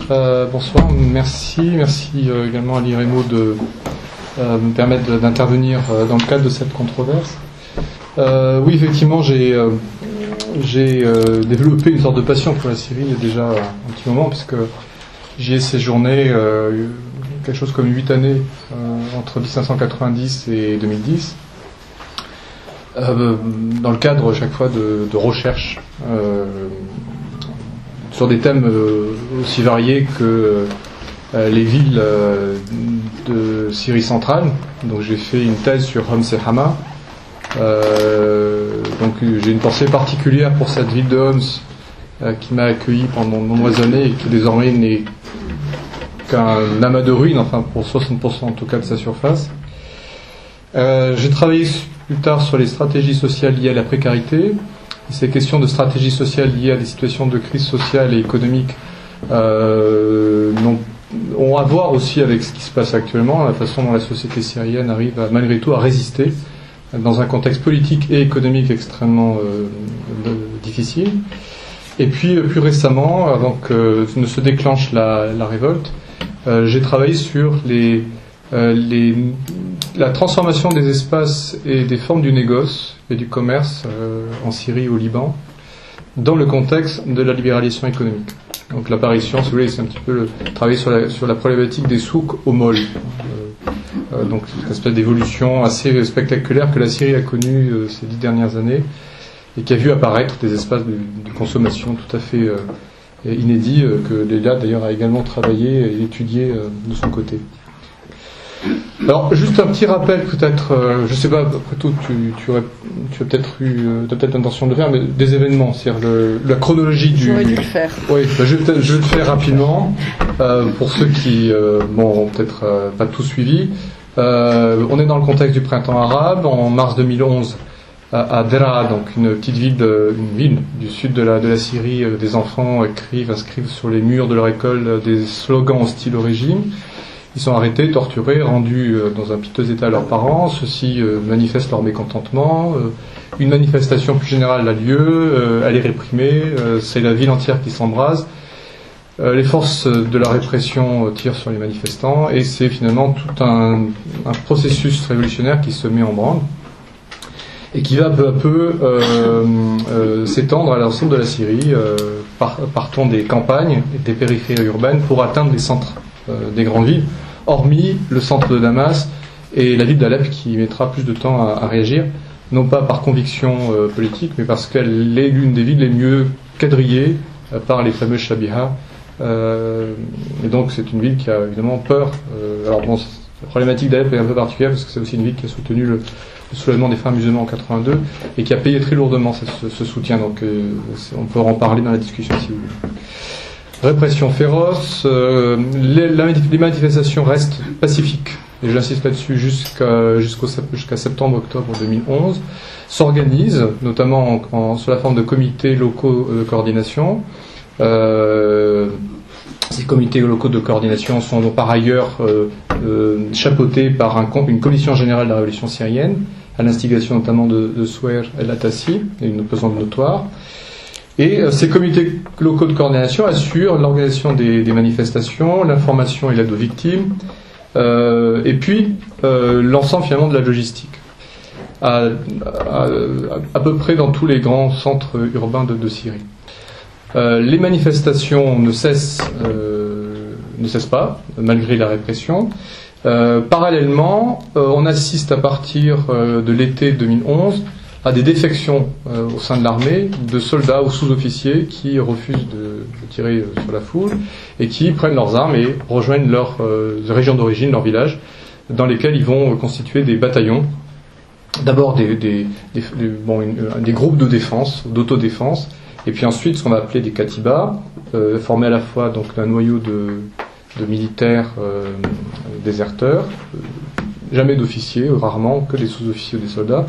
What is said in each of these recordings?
Bonsoir, merci également à l'IREMO de me permettre d'intervenir dans le cadre de cette controverse. Oui, effectivement, j'ai développé une sorte de passion pour la Syrie il y a déjà un petit moment, puisque j'y ai séjourné quelque chose comme 8 années entre 1990 et 2010, dans le cadre chaque fois de recherches sur des thèmes aussi variés que les villes de Syrie centrale. Donc j'ai fait une thèse sur Homs et Hama. Donc j'ai une pensée particulière pour cette ville de Homs qui m'a accueilli pendant de nombreuses années et qui désormais n'est qu'un amas de ruines, enfin pour 60% en tout cas de sa surface. J'ai travaillé plus tard sur les stratégies sociales liées à la précarité. Ces questions de stratégie sociale liées à des situations de crise sociale et économique ont à voir aussi avec ce qui se passe actuellement, la façon dont la société syrienne arrive malgré tout à résister dans un contexte politique et économique extrêmement difficile. Et puis plus récemment, avant que ne se déclenche la révolte, j'ai travaillé sur la transformation des espaces et des formes du négoce et du commerce en Syrie et au Liban dans le contexte de la libéralisation économique. Donc l'apparition, si vous voulez, c'est un petit peu travailler sur la problématique des souks au moll. Donc une espèce d'évolution assez spectaculaire que la Syrie a connue ces 10 dernières années et qui a vu apparaître des espaces de consommation tout à fait inédits que Léla d'ailleurs a également travaillé et étudié de son côté. Alors, juste un petit rappel, peut-être, je sais pas, après tout, tu as peut-être l'intention de le faire, mais des événements, c'est-à-dire la chronologie du. J'aurais dû le faire. Oui, je vais le faire rapidement, pour ceux qui n'ont peut-être pas tout suivi. On est dans le contexte du printemps arabe, en mars 2011, à Dera, donc une petite ville, une ville du sud de la Syrie, des enfants inscrivent sur les murs de leur école des slogans hostiles au régime. Ils sont arrêtés, torturés, rendus dans un piteux état à leurs parents. Ceux-ci manifestent leur mécontentement. Une manifestation plus générale a lieu, elle est réprimée, c'est la ville entière qui s'embrase. Les forces de la répression tirent sur les manifestants et c'est finalement tout un processus révolutionnaire qui se met en branle et qui va peu à peu s'étendre à l'ensemble de la Syrie, partant des campagnes et des périphéries urbaines pour atteindre les centres des grandes villes, hormis le centre de Damas et la ville d'Alep qui mettra plus de temps à réagir, non pas par conviction politique, mais parce qu'elle est l'une des villes les mieux quadrillées par les fameux Shabiha. Et donc c'est une ville qui a évidemment peur. Alors bon, la problématique d'Alep est un peu particulière parce que c'est aussi une ville qui a soutenu le soulèvement des frères musulmans en 82 et qui a payé très lourdement ce soutien. Donc on peut en parler dans la discussion si vous voulez. Répression féroce, les manifestations restent pacifiques, et j'insiste là-dessus jusqu'à septembre-octobre 2011, s'organisent, notamment sous la forme de comités locaux de coordination. Ces comités locaux de coordination sont donc par ailleurs chapeautés par une commission générale de la révolution syrienne, à l'instigation notamment de Souer el-Atassi, une opposante notoire. Et ces comités locaux de coordination assurent l'organisation des manifestations, l'information et l'aide aux victimes, et puis l'ensemble finalement de la logistique, à peu près dans tous les grands centres urbains de Syrie. Les manifestations ne cessent pas, malgré la répression. Parallèlement, on assiste à partir de l'été 2011 à des défections au sein de l'armée de soldats ou sous-officiers qui refusent de tirer sur la foule et qui prennent leurs armes et rejoignent leur région d'origine, leur village, dans lesquels ils vont constituer des bataillons. D'abord des groupes de défense, d'autodéfense, et puis ensuite ce qu'on va appeler des katibas, formés à la fois donc d'un noyau de militaires déserteurs, jamais d'officiers, rarement que des sous-officiers ou des soldats,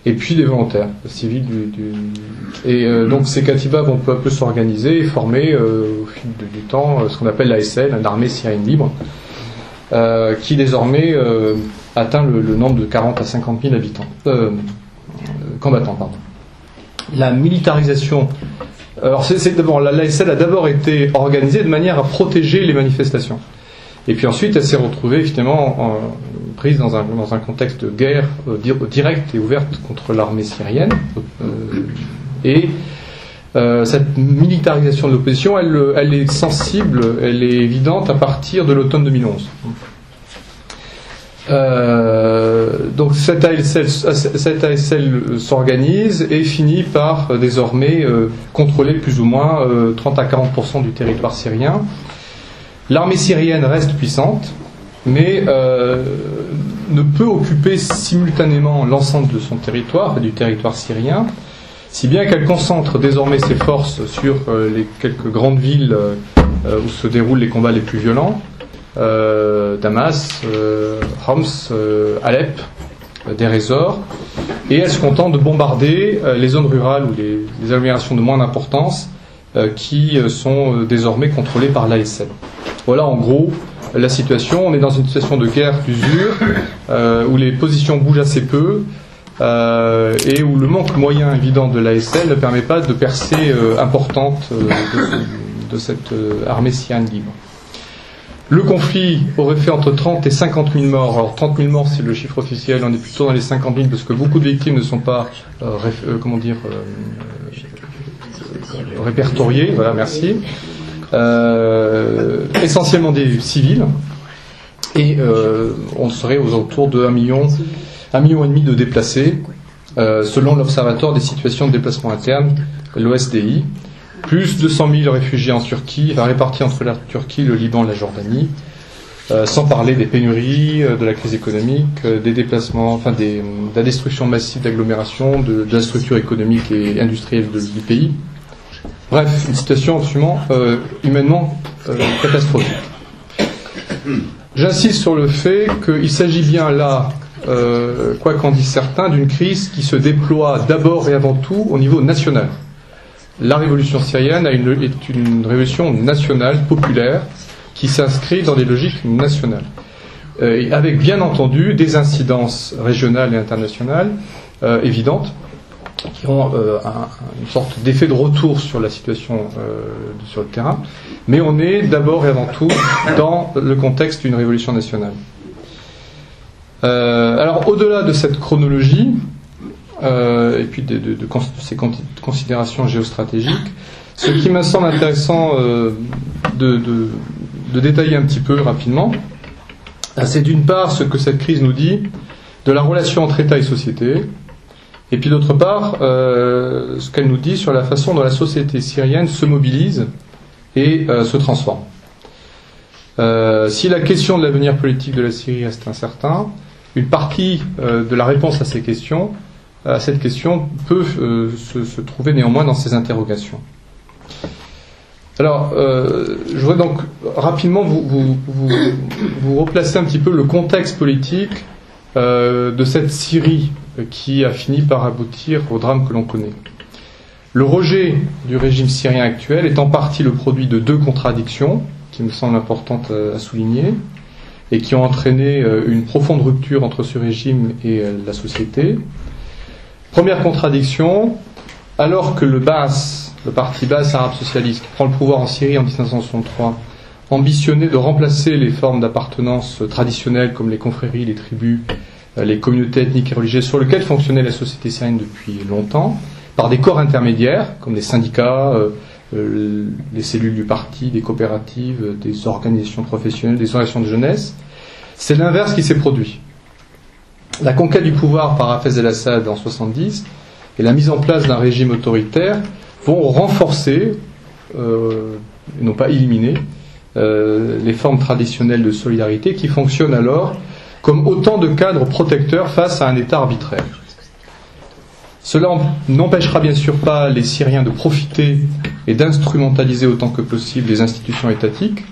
et puis des volontaires civils donc ces katibas vont peu à peu s'organiser et former au fil du temps ce qu'on appelle l'ASL, l'armée syrienne libre, qui désormais atteint le nombre de 40 à 50 000 combattants. La militarisation Alors l'ASL a d'abord été organisée de manière à protéger les manifestations. Et puis ensuite, elle s'est retrouvée finalement prise dans un contexte de guerre directe et ouverte contre l'armée syrienne. Cette militarisation de l'opposition, elle est sensible, elle est évidente à partir de l'automne 2011. Donc cette ASL s'organise et finit par désormais contrôler plus ou moins 30 à 40% du territoire syrien. L'armée syrienne reste puissante, mais ne peut occuper simultanément l'ensemble de son territoire, du territoire syrien, si bien qu'elle concentre désormais ses forces sur les quelques grandes villes où se déroulent les combats les plus violents, Damas, Homs, Alep, Deir ez-Zor, et elle se contente de bombarder les zones rurales ou les agglomérations de moindre importance qui sont désormais contrôlées par l'ASL. Voilà en gros la situation. On est dans une situation de guerre d'usure où les positions bougent assez peu et où le manque moyen évident de l'ASL ne permet pas de percée importante de cette armée syrienne libre. Le conflit aurait fait entre 30 et 50 000 morts. Alors 30 000 morts c'est le chiffre officiel, on est plutôt dans les 50 000 parce que beaucoup de victimes ne sont pas répertoriées. Voilà, merci. Essentiellement des civils, et on serait aux alentours de 1,5 million de déplacés, selon l'Observatoire des situations de déplacement interne, l'OSDI, plus 200 000 réfugiés en Turquie, répartis entre la Turquie, le Liban et la Jordanie, sans parler des pénuries, de la crise économique, des déplacements, de la destruction massive d'agglomérations, de la structure économique et industrielle du pays. Bref, une situation absolument humainement catastrophique. J'insiste sur le fait qu'il s'agit bien là, quoi qu'en disent certains, d'une crise qui se déploie d'abord et avant tout au niveau national. La révolution syrienne est une révolution nationale, populaire, qui s'inscrit dans des logiques nationales. Avec bien entendu des incidences régionales et internationales évidentes, qui ont une sorte d'effet de retour sur la situation sur le terrain, mais on est d'abord et avant tout dans le contexte d'une révolution nationale. Alors au-delà de cette chronologie et puis de ces considérations géostratégiques, ce qui me semble intéressant de détailler un petit peu rapidement, c'est d'une part ce que cette crise nous dit de la relation entre État et société, et puis d'autre part, ce qu'elle nous dit sur la façon dont la société syrienne se mobilise et se transforme. Si la question de l'avenir politique de la Syrie reste incertain, une partie de la réponse à cette question peut se trouver néanmoins dans ces interrogations. Alors, je voudrais donc rapidement vous replacer un petit peu le contexte politique de cette Syrie qui a fini par aboutir au drame que l'on connaît. Le rejet du régime syrien actuel est en partie le produit de deux contradictions qui me semblent importantes à souligner et qui ont entraîné une profonde rupture entre ce régime et la société. Première contradiction, alors que le Baas, le parti Baas arabe socialiste, qui prend le pouvoir en Syrie en 1963, ambitionnait de remplacer les formes d'appartenance traditionnelles comme les confréries, les tribus, les communautés ethniques et religieuses sur lesquelles fonctionnait la société syrienne depuis longtemps, par des corps intermédiaires comme les syndicats, les cellules du parti, des coopératives, des organisations professionnelles, des organisations de jeunesse. C'est l'inverse qui s'est produit. La conquête du pouvoir par Hafez el-Assad en 1970 et la mise en place d'un régime autoritaire vont renforcer, et non pas éliminer, les formes traditionnelles de solidarité qui fonctionnent alors comme autant de cadres protecteurs face à un État arbitraire. Cela n'empêchera bien sûr pas les Syriens de profiter et d'instrumentaliser autant que possible les institutions étatiques,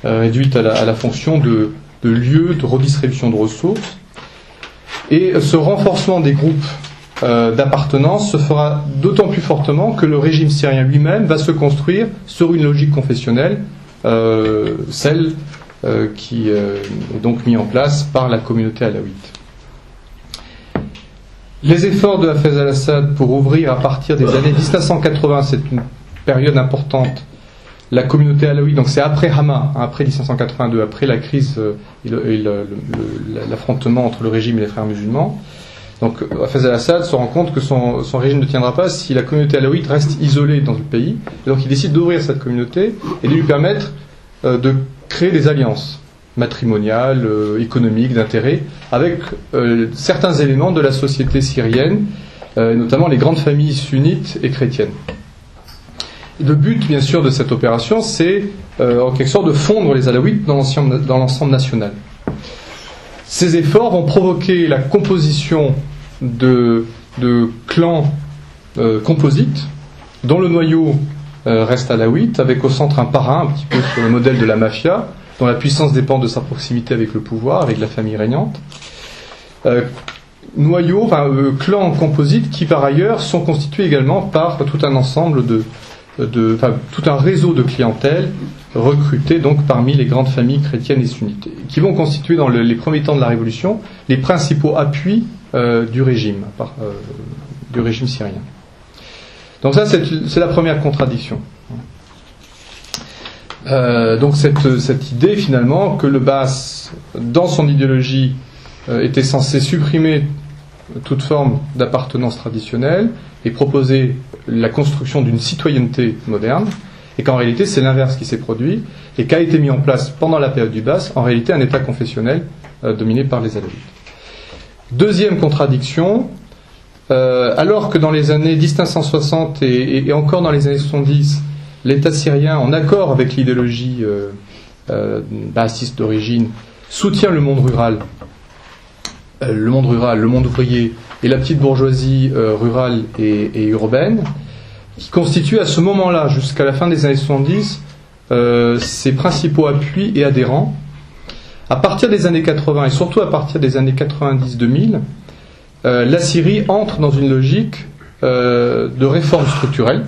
réduites à la fonction de lieu de redistribution de ressources. Et ce renforcement des groupes d'appartenance se fera d'autant plus fortement que le régime syrien lui-même va se construire sur une logique confessionnelle, celle qui est donc mise en place par la communauté alaouite. Les efforts de Hafez el-Assad pour ouvrir à partir des années 1980, c'est une période importante, la communauté alaouite, donc c'est après Hama, hein, après 1782, après la crise et l'affrontement entre le régime et les frères musulmans. Donc Hafez al-Assad se rend compte que son régime ne tiendra pas si la communauté alaouite reste isolée dans le pays. Et donc il décide d'ouvrir cette communauté et de lui permettre de créer des alliances matrimoniales, économiques, d'intérêt, avec certains éléments de la société syrienne, notamment les grandes familles sunnites et chrétiennes. Le but, bien sûr, de cette opération, c'est en quelque sorte de fondre les alaouites dans l'ensemble national. Ces efforts vont provoquer la composition de clans composites, dont le noyau reste alaouite, avec au centre un parrain, un petit peu sur le modèle de la mafia, dont la puissance dépend de sa proximité avec le pouvoir, avec la famille régnante. Clans composites qui, par ailleurs, sont constitués également par tout un ensemble tout un réseau de clientèle recruté donc parmi les grandes familles chrétiennes et sunnites, qui vont constituer dans les premiers temps de la Révolution les principaux appuis du régime syrien. Donc ça, c'est la première contradiction. Donc cette idée finalement que le Baas, dans son idéologie, était censé supprimer toute forme d'appartenance traditionnelle et proposer la construction d'une citoyenneté moderne, et qu'en réalité c'est l'inverse qui s'est produit, et qu'a été mis en place pendant la période du Baas, en réalité un État confessionnel dominé par les Alaouites. Deuxième contradiction, alors que dans les années 1960 et encore dans les années 70, l'État syrien, en accord avec l'idéologie baassiste d'origine, soutient le monde rural, le monde ouvrier et la petite bourgeoisie rurale et urbaine, qui constituent à ce moment-là, jusqu'à la fin des années 70, ses principaux appuis et adhérents. À partir des années 80 et surtout à partir des années 90-2000, la Syrie entre dans une logique de réforme structurelle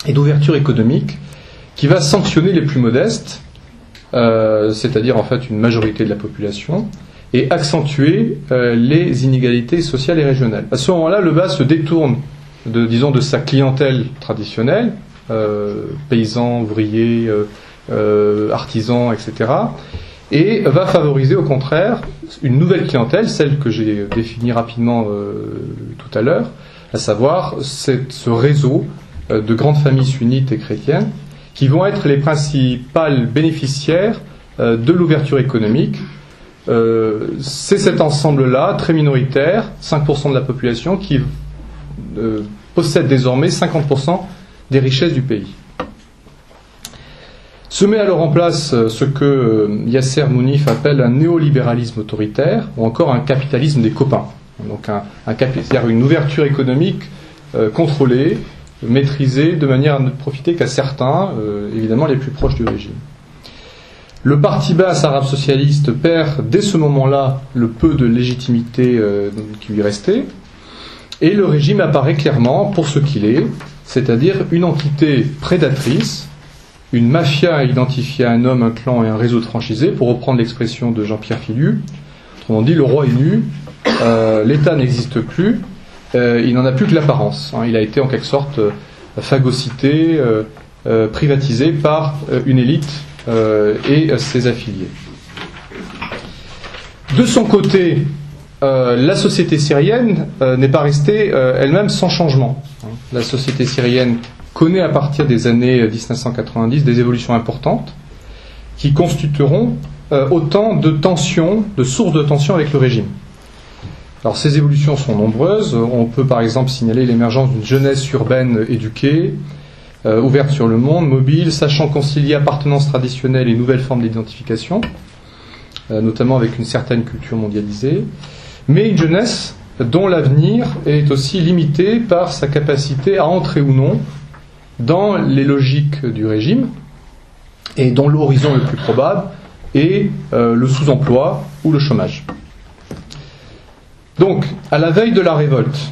et d'ouverture économique qui va sanctionner les plus modestes, c'est-à-dire en fait une majorité de la population, et accentuer les inégalités sociales et régionales. À ce moment-là, le Baas se détourne de sa clientèle traditionnelle, paysans, ouvriers, artisans, etc., et va favoriser au contraire une nouvelle clientèle, celle que j'ai définie rapidement tout à l'heure, à savoir ce réseau de grandes familles sunnites et chrétiennes qui vont être les principales bénéficiaires de l'ouverture économique. C'est cet ensemble-là, très minoritaire, 5% de la population, qui possède désormais 50% des richesses du pays. Se met alors en place ce que Yasser Mounif appelle un néolibéralisme autoritaire, ou encore un capitalisme des copains. Donc c'est-à-dire une ouverture économique contrôlée, maîtrisée, de manière à ne profiter qu'à certains, évidemment les plus proches du régime. Le parti Baas arabe socialiste perd dès ce moment-là le peu de légitimité qui lui restait, et le régime apparaît clairement pour ce qu'il est, c'est-à-dire une entité prédatrice, une mafia identifiée à un homme, un clan et un réseau de franchisés, pour reprendre l'expression de Jean-Pierre Philu. Autrement dit, le roi est nu, l'État n'existe plus, il n'en a plus que l'apparence. Il a été en quelque sorte phagocyté, privatisé par une élite et ses affiliés. De son côté, la société syrienne n'est pas restée elle-même sans changement. La société syrienne connaît à partir des années 1990 des évolutions importantes qui constitueront autant de tensions, de sources de tensions avec le régime. Alors ces évolutions sont nombreuses. On peut par exemple signaler l'émergence d'une jeunesse urbaine éduquée, ouverte sur le monde, mobile, sachant concilier appartenance traditionnelle et nouvelles formes d'identification, notamment avec une certaine culture mondialisée, mais une jeunesse dont l'avenir est aussi limité par sa capacité à entrer ou non dans les logiques du régime, et dont l'horizon le plus probable est le sous-emploi ou le chômage. Donc, à la veille de la révolte,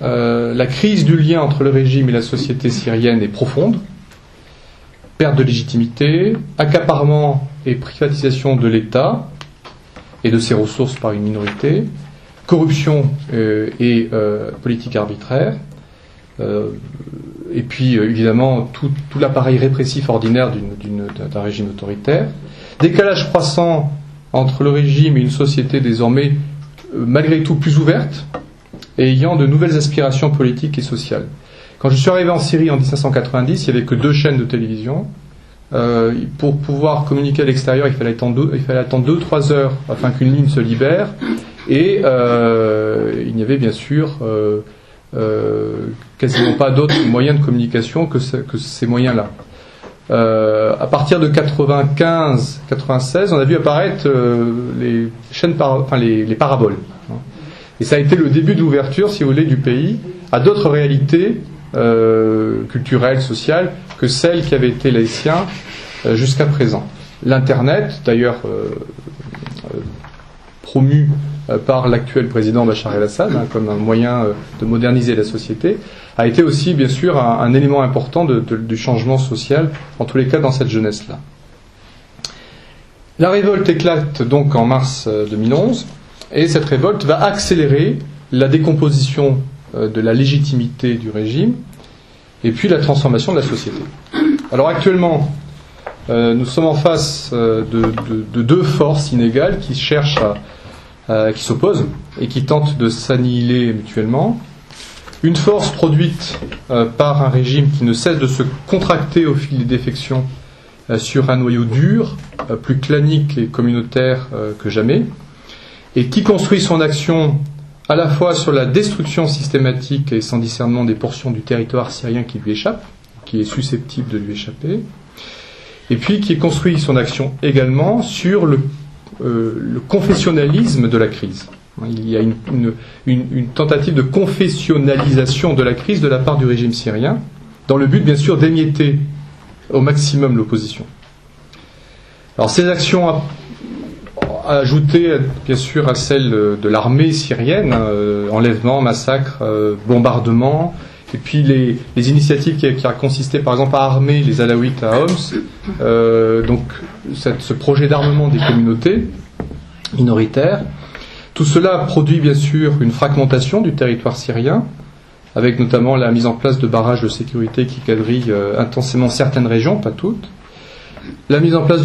la crise du lien entre le régime et la société syrienne est profonde. Perte de légitimité, accaparement et privatisation de l'État et de ses ressources par une minorité, corruption et politique arbitraire, et puis évidemment tout l'appareil répressif ordinaire d'un régime autoritaire. Décalage croissant entre le régime et une société désormais malgré tout plus ouverte et ayant de nouvelles aspirations politiques et sociales. Quand je suis arrivé en Syrie en 1990, il n'y avait que 2 chaînes de télévision. Pour pouvoir communiquer à l'extérieur, il fallait attendre 2-3 heures afin qu'une ligne se libère. Et il n'y avait bien sûr quasiment pas d'autres moyens de communication que ces moyens-là. À partir de 95-96, on a vu apparaître les chaînes les paraboles. Et ça a été le début de l'ouverture, si vous voulez, du pays à d'autres réalités culturelles, sociales, que celles qui avaient été les siens jusqu'à présent. L'Internet, d'ailleurs promu par l'actuel président Bachar el-Assad comme un moyen de moderniser la société, a été aussi bien sûr un élément important du changement social, en tous les cas dans cette jeunesse-là. La révolte éclate donc en mars 2011, et cette révolte va accélérer la décomposition de la légitimité du régime, et puis la transformation de la société. Alors actuellement, nous sommes en face de 2 forces inégales qui cherchent qui s'opposent et qui tentent de s'annihiler mutuellement. Une force produite par un régime qui ne cesse de se contracter au fil des défections sur un noyau dur, plus clanique et communautaire que jamais, et qui construit son action à la fois sur la destruction systématique et sans discernement des portions du territoire syrien qui lui échappent, qui est susceptible de lui échapper, et puis qui construit son action également sur le confessionnalisme de la crise. Il y a une tentative de confessionnalisation de la crise de la part du régime syrien, dans le but bien sûr d'émietter au maximum l'opposition. Alors ces actions ajoutées bien sûr à celles de l'armée syrienne, enlèvement, massacre, bombardement, et puis les initiatives qui a consisté par exemple à armer les Alaouites à Homs, donc ce projet d'armement des communautés minoritaires, tout cela produit bien sûr une fragmentation du territoire syrien, avec notamment la mise en place de barrages de sécurité qui quadrillent intensément certaines régions, pas toutes, la mise en place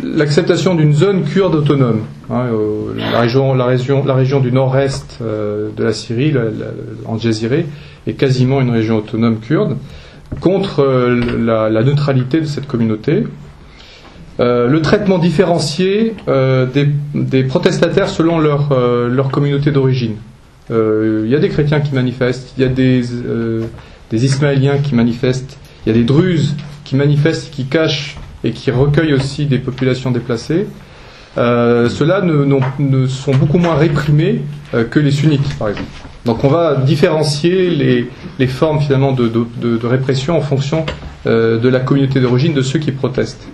l'acceptation d'une zone kurde autonome, la région du nord-est de la Syrie, en Jaziré, est quasiment une région autonome kurde, contre la neutralité de cette communauté. Le traitement différencié des protestataires selon leur communauté d'origine. Il y a des chrétiens qui manifestent, il y a des ismaéliens qui manifestent, il y a des druzes qui manifestent, qui cachent et qui recueillent aussi des populations déplacées. Ceux-là ne sont beaucoup moins réprimés que les sunnites, par exemple. Donc on va différencier les formes finalement de répression en fonction de la communauté d'origine de ceux qui protestent.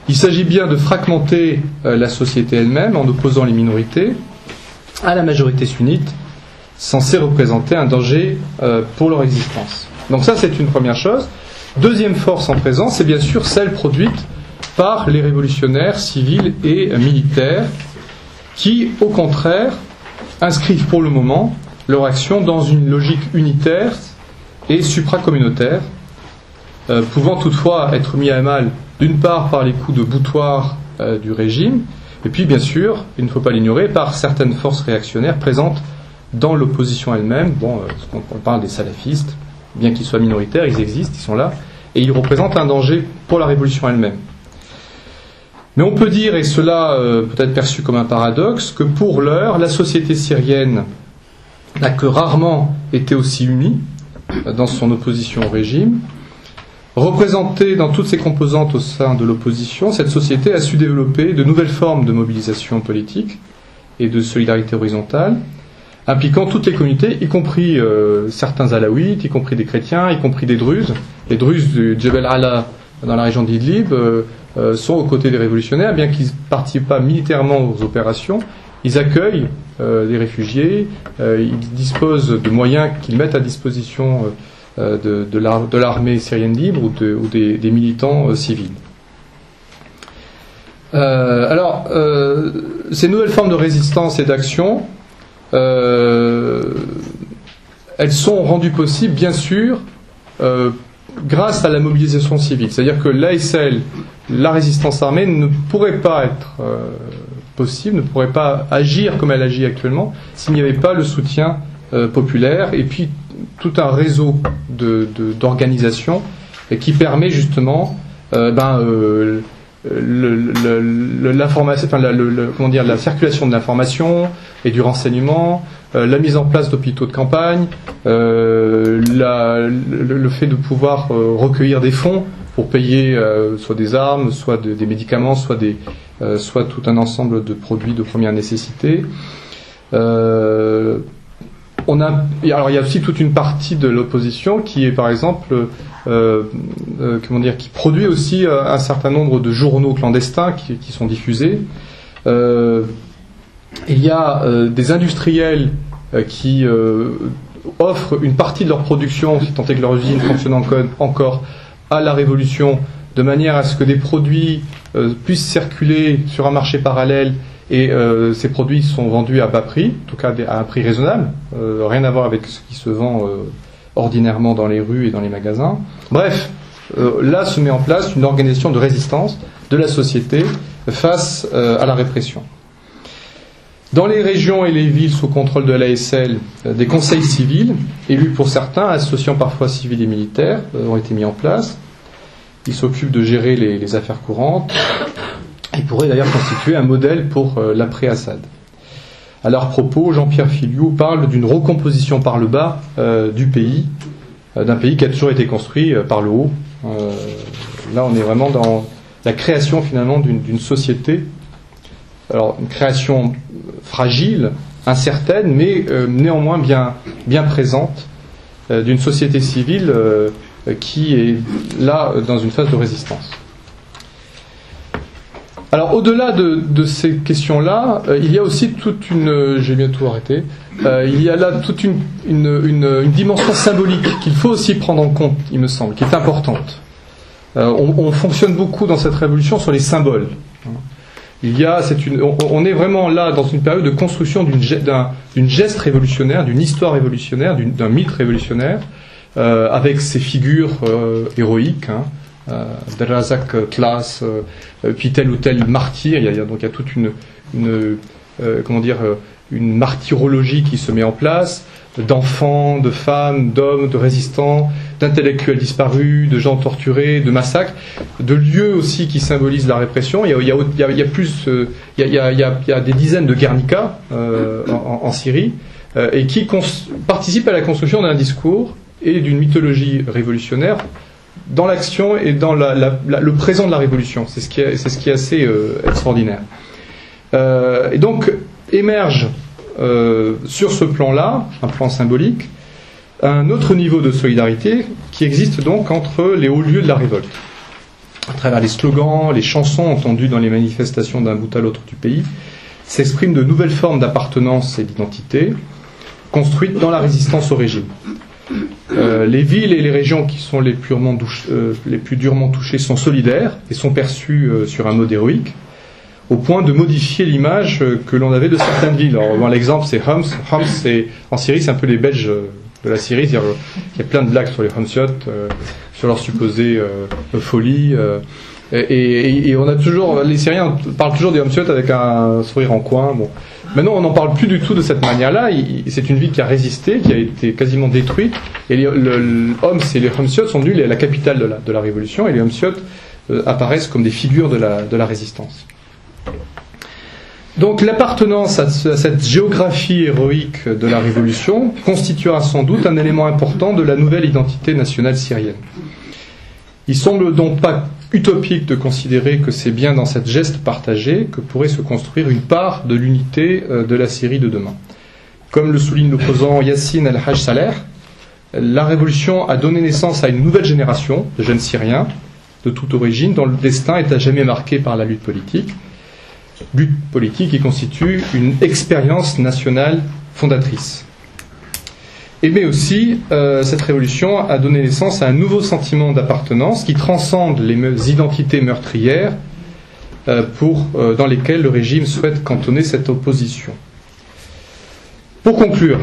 Il s'agit bien de fragmenter la société elle-même en opposant les minorités à la majorité sunnite, censée représenter un danger pour leur existence. Donc ça, c'est une première chose. Deuxième force en présence, c'est bien sûr celle produite par les révolutionnaires civils et militaires qui, au contraire, inscrivent pour le moment leur action dans une logique unitaire et supracommunautaire, pouvant toutefois être mis à mal d'une part par les coups de boutoir du régime, et puis bien sûr, il ne faut pas l'ignorer, par certaines forces réactionnaires présentes dans l'opposition elle-même. On parle des salafistes, bien qu'ils soient minoritaires, ils existent, ils sont là, et ils représentent un danger pour la révolution elle-même. Mais on peut dire, et cela peut être perçu comme un paradoxe, que pour l'heure, la société syrienne n'a que rarement été aussi unie dans son opposition au régime. Représentée dans toutes ses composantes au sein de l'opposition, cette société a su développer de nouvelles formes de mobilisation politique et de solidarité horizontale, impliquant toutes les communautés, y compris certains alaouites, y compris des chrétiens, y compris des druzes. Les druzes du Djebel Ala, dans la région d'Idlib, sont aux côtés des révolutionnaires, bien qu'ils ne participent pas militairement aux opérations. Ils accueillent les réfugiés, ils disposent de moyens qu'ils mettent à disposition de l'armée syrienne libre ou des militants civils. Alors, ces nouvelles formes de résistance et d'action, elles elles sont rendues possibles, bien sûr, grâce à la mobilisation civile. C'est-à-dire que l'ASL, la résistance armée, ne pourrait pas être possible, ne pourrait pas agir comme elle agit actuellement s'il n'y avait pas le soutien populaire et puis tout un réseau d'organisations qui permet justement l'information, enfin, la circulation de l'information et du renseignement, la mise en place d'hôpitaux de campagne, le fait de pouvoir recueillir des fonds pour payer soit des armes, soit des médicaments, soit tout un ensemble de produits de première nécessité. Alors il y a aussi toute une partie de l'opposition qui est par exemple qui produit aussi un certain nombre de journaux clandestins qui sont diffusés. Il y a des industriels qui offrent une partie de leur production, si tant est que leur usine fonctionne encore, à la Révolution, de manière à ce que des produits puissent circuler sur un marché parallèle. Et ces produits sont vendus à bas prix, en tout cas à un prix raisonnable, rien à voir avec ce qui se vend ordinairement dans les rues et dans les magasins. Bref, là se met en place une organisation de résistance de la société face à la répression. Dans les régions et les villes sous contrôle de l'ASL, des conseils civils, élus pour certains, associant parfois civils et militaires, ont été mis en place. Ils s'occupent de gérer les affaires courantes. Ils pourraient d'ailleurs constituer un modèle pour l'après-Assad. À leur propos, Jean-Pierre Filiou parle d'une recomposition par le bas du pays, d'un pays qui a toujours été construit par le haut. Là, on est vraiment dans la création finalement d'une société, alors une création fragile, incertaine, mais néanmoins bien présente, d'une société civile qui est là dans une phase de résistance. Alors au-delà de ces questions-là, il y a aussi toute une... J'ai bientôt arrêté. Il y a là toute une dimension symbolique qu'il faut aussi prendre en compte, il me semble, qui est importante. On fonctionne beaucoup dans cette révolution sur les symboles. On est vraiment là dans une période de construction d'une geste révolutionnaire, d'une histoire révolutionnaire, d'un mythe révolutionnaire, avec ces figures héroïques, Derazak classe, puis tel ou tel martyr. Il y a toute une martyrologie qui se met en place, d'enfants, de femmes, d'hommes, de résistants, d'intellectuels disparus, de gens torturés, de massacres, de lieux aussi qui symbolisent la répression. Il y a des dizaines de Guernica en Syrie et qui participent à la construction d'un discours et d'une mythologie révolutionnaire dans l'action et dans le présent de la révolution. C'est ce qui est assez extraordinaire. Et donc émerge sur ce plan-là, un plan symbolique, un autre niveau de solidarité qui existe donc entre les hauts lieux de la révolte. À travers les slogans, les chansons entendues dans les manifestations d'un bout à l'autre du pays, s'expriment de nouvelles formes d'appartenance et d'identité construites dans la résistance au régime. Les villes et les régions qui sont les plus durement touchées sont solidaires et sont perçues sur un mode héroïque, au point de modifier l'image que l'on avait de certaines villes. Alors, l'exemple, c'est Homs. Homs, en Syrie, c'est un peu les Belges de la Syrie. Il y a plein de blagues sur les Homsiotes, sur leur supposée folie. Et on a toujours, les Syriens parlent toujours des Homsiotes avec un sourire en coin. Bon. Maintenant, on n'en parle plus du tout de cette manière-là. C'est une ville qui a résisté, qui a été quasiment détruite. Et Homs et les Homsiotes sont devenus la capitale de la révolution. Et les Homsiotes apparaissent comme des figures de la résistance. Donc l'appartenance à cette géographie héroïque de la Révolution constituera sans doute un élément important de la nouvelle identité nationale syrienne. Il semble donc pas utopique de considérer que c'est bien dans cette geste partagée que pourrait se construire une part de l'unité de la Syrie de demain. Comme le souligne l'opposant Yassine El-Haj Saleh, la Révolution a donné naissance à une nouvelle génération de jeunes Syriens de toute origine dont le destin est à jamais marqué par la lutte politique qui constitue une expérience nationale fondatrice. Mais aussi, cette révolution a donné naissance à un nouveau sentiment d'appartenance qui transcende les identités meurtrières dans lesquelles le régime souhaite cantonner cette opposition. Pour conclure,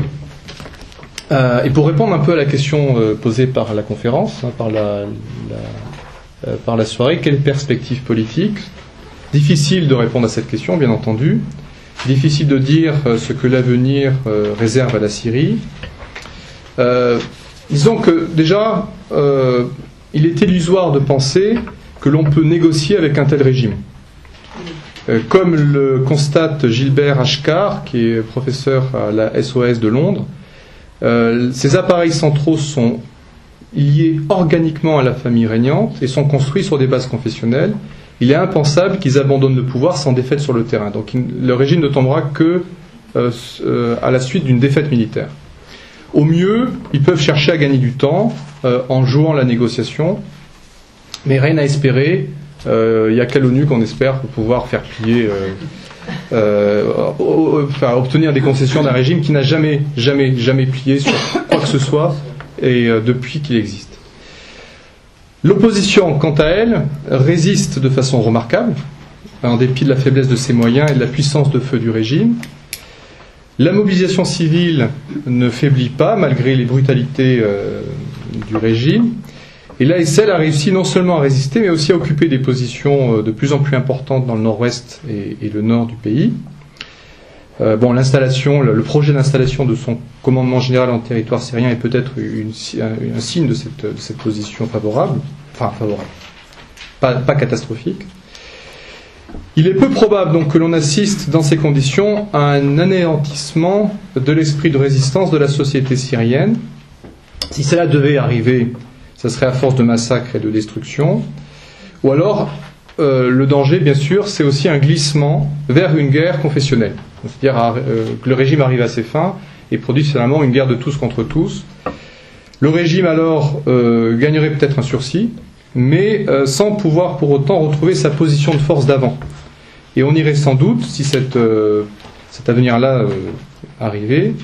Et pour répondre un peu à la question posée par la conférence, hein, par la soirée, quelle perspective politique? Difficile de répondre à cette question, bien entendu. Difficile de dire ce que l'avenir réserve à la Syrie. Disons que déjà, il est illusoire de penser que l'on peut négocier avec un tel régime. Comme le constate Gilbert Achcar, qui est professeur à la SOS de Londres, ces appareils centraux sont liés organiquement à la famille régnante et sont construits sur des bases confessionnelles. Il est impensable qu'ils abandonnent le pouvoir sans défaite sur le terrain. Donc le régime ne tombera que à la suite d'une défaite militaire. Au mieux, ils peuvent chercher à gagner du temps en jouant la négociation, mais rien à espérer. Il n'y a qu'à l'ONU qu'on espère pouvoir faire plier, obtenir des concessions d'un régime qui n'a jamais plié sur quoi que ce soit et depuis qu'il existe. L'opposition, quant à elle, résiste de façon remarquable, en dépit de la faiblesse de ses moyens et de la puissance de feu du régime. La mobilisation civile ne faiblit pas, malgré les brutalités du régime. Et l'ASL a réussi non seulement à résister, mais aussi à occuper des positions de plus en plus importantes dans le nord-ouest et le nord du pays. Le projet d'installation de son commandement général en territoire syrien est peut-être un signe de cette position favorable, pas catastrophique. Il est peu probable donc que l'on assiste dans ces conditions à un anéantissement de l'esprit de résistance de la société syrienne. Si cela devait arriver, ça serait à force de massacres et de destruction. Ou alors, le danger, bien sûr, c'est aussi un glissement vers une guerre confessionnelle. C'est-à-dire que le régime arrive à ses fins et produit finalement une guerre de tous contre tous. Le régime alors gagnerait peut-être un sursis, mais sans pouvoir pour autant retrouver sa position de force d'avant. Et on irait sans doute, si cet avenir-là arrivait,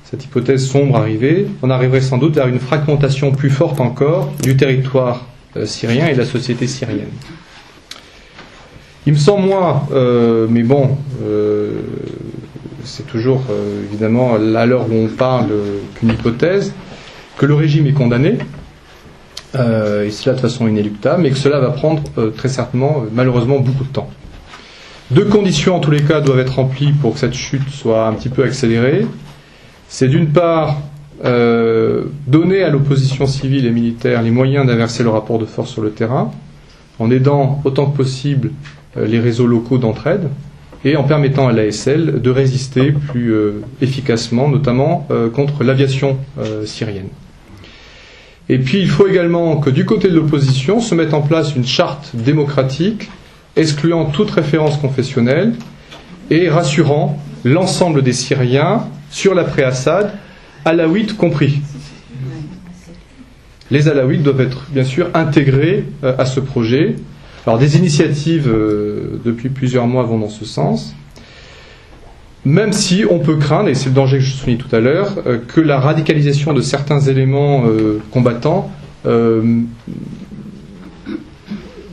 cette hypothèse sombre arrivait, on arriverait sans doute vers une fragmentation plus forte encore du territoire syrien et de la société syrienne. Il me semble, moi, mais bon, c'est toujours évidemment à l'heure où on parle qu'une hypothèse, que le régime est condamné, et cela de façon inéluctable, mais que cela va prendre très certainement, malheureusement, beaucoup de temps. Deux conditions, en tous les cas, doivent être remplies pour que cette chute soit un petit peu accélérée. C'est d'une part donner à l'opposition civile et militaire les moyens d'inverser le rapport de force sur le terrain, en aidant autant que possible les réseaux locaux d'entraide, et en permettant à l'ASL de résister plus efficacement, notamment contre l'aviation syrienne. Et puis il faut également que du côté de l'opposition se mette en place une charte démocratique excluant toute référence confessionnelle et rassurant l'ensemble des Syriens sur l'après-Assad, alaouites compris. Les alaouites doivent être bien sûr intégrés à ce projet. Alors des initiatives depuis plusieurs mois vont dans ce sens, même si on peut craindre, et c'est le danger que je souligne tout à l'heure, que la radicalisation de certains éléments combattants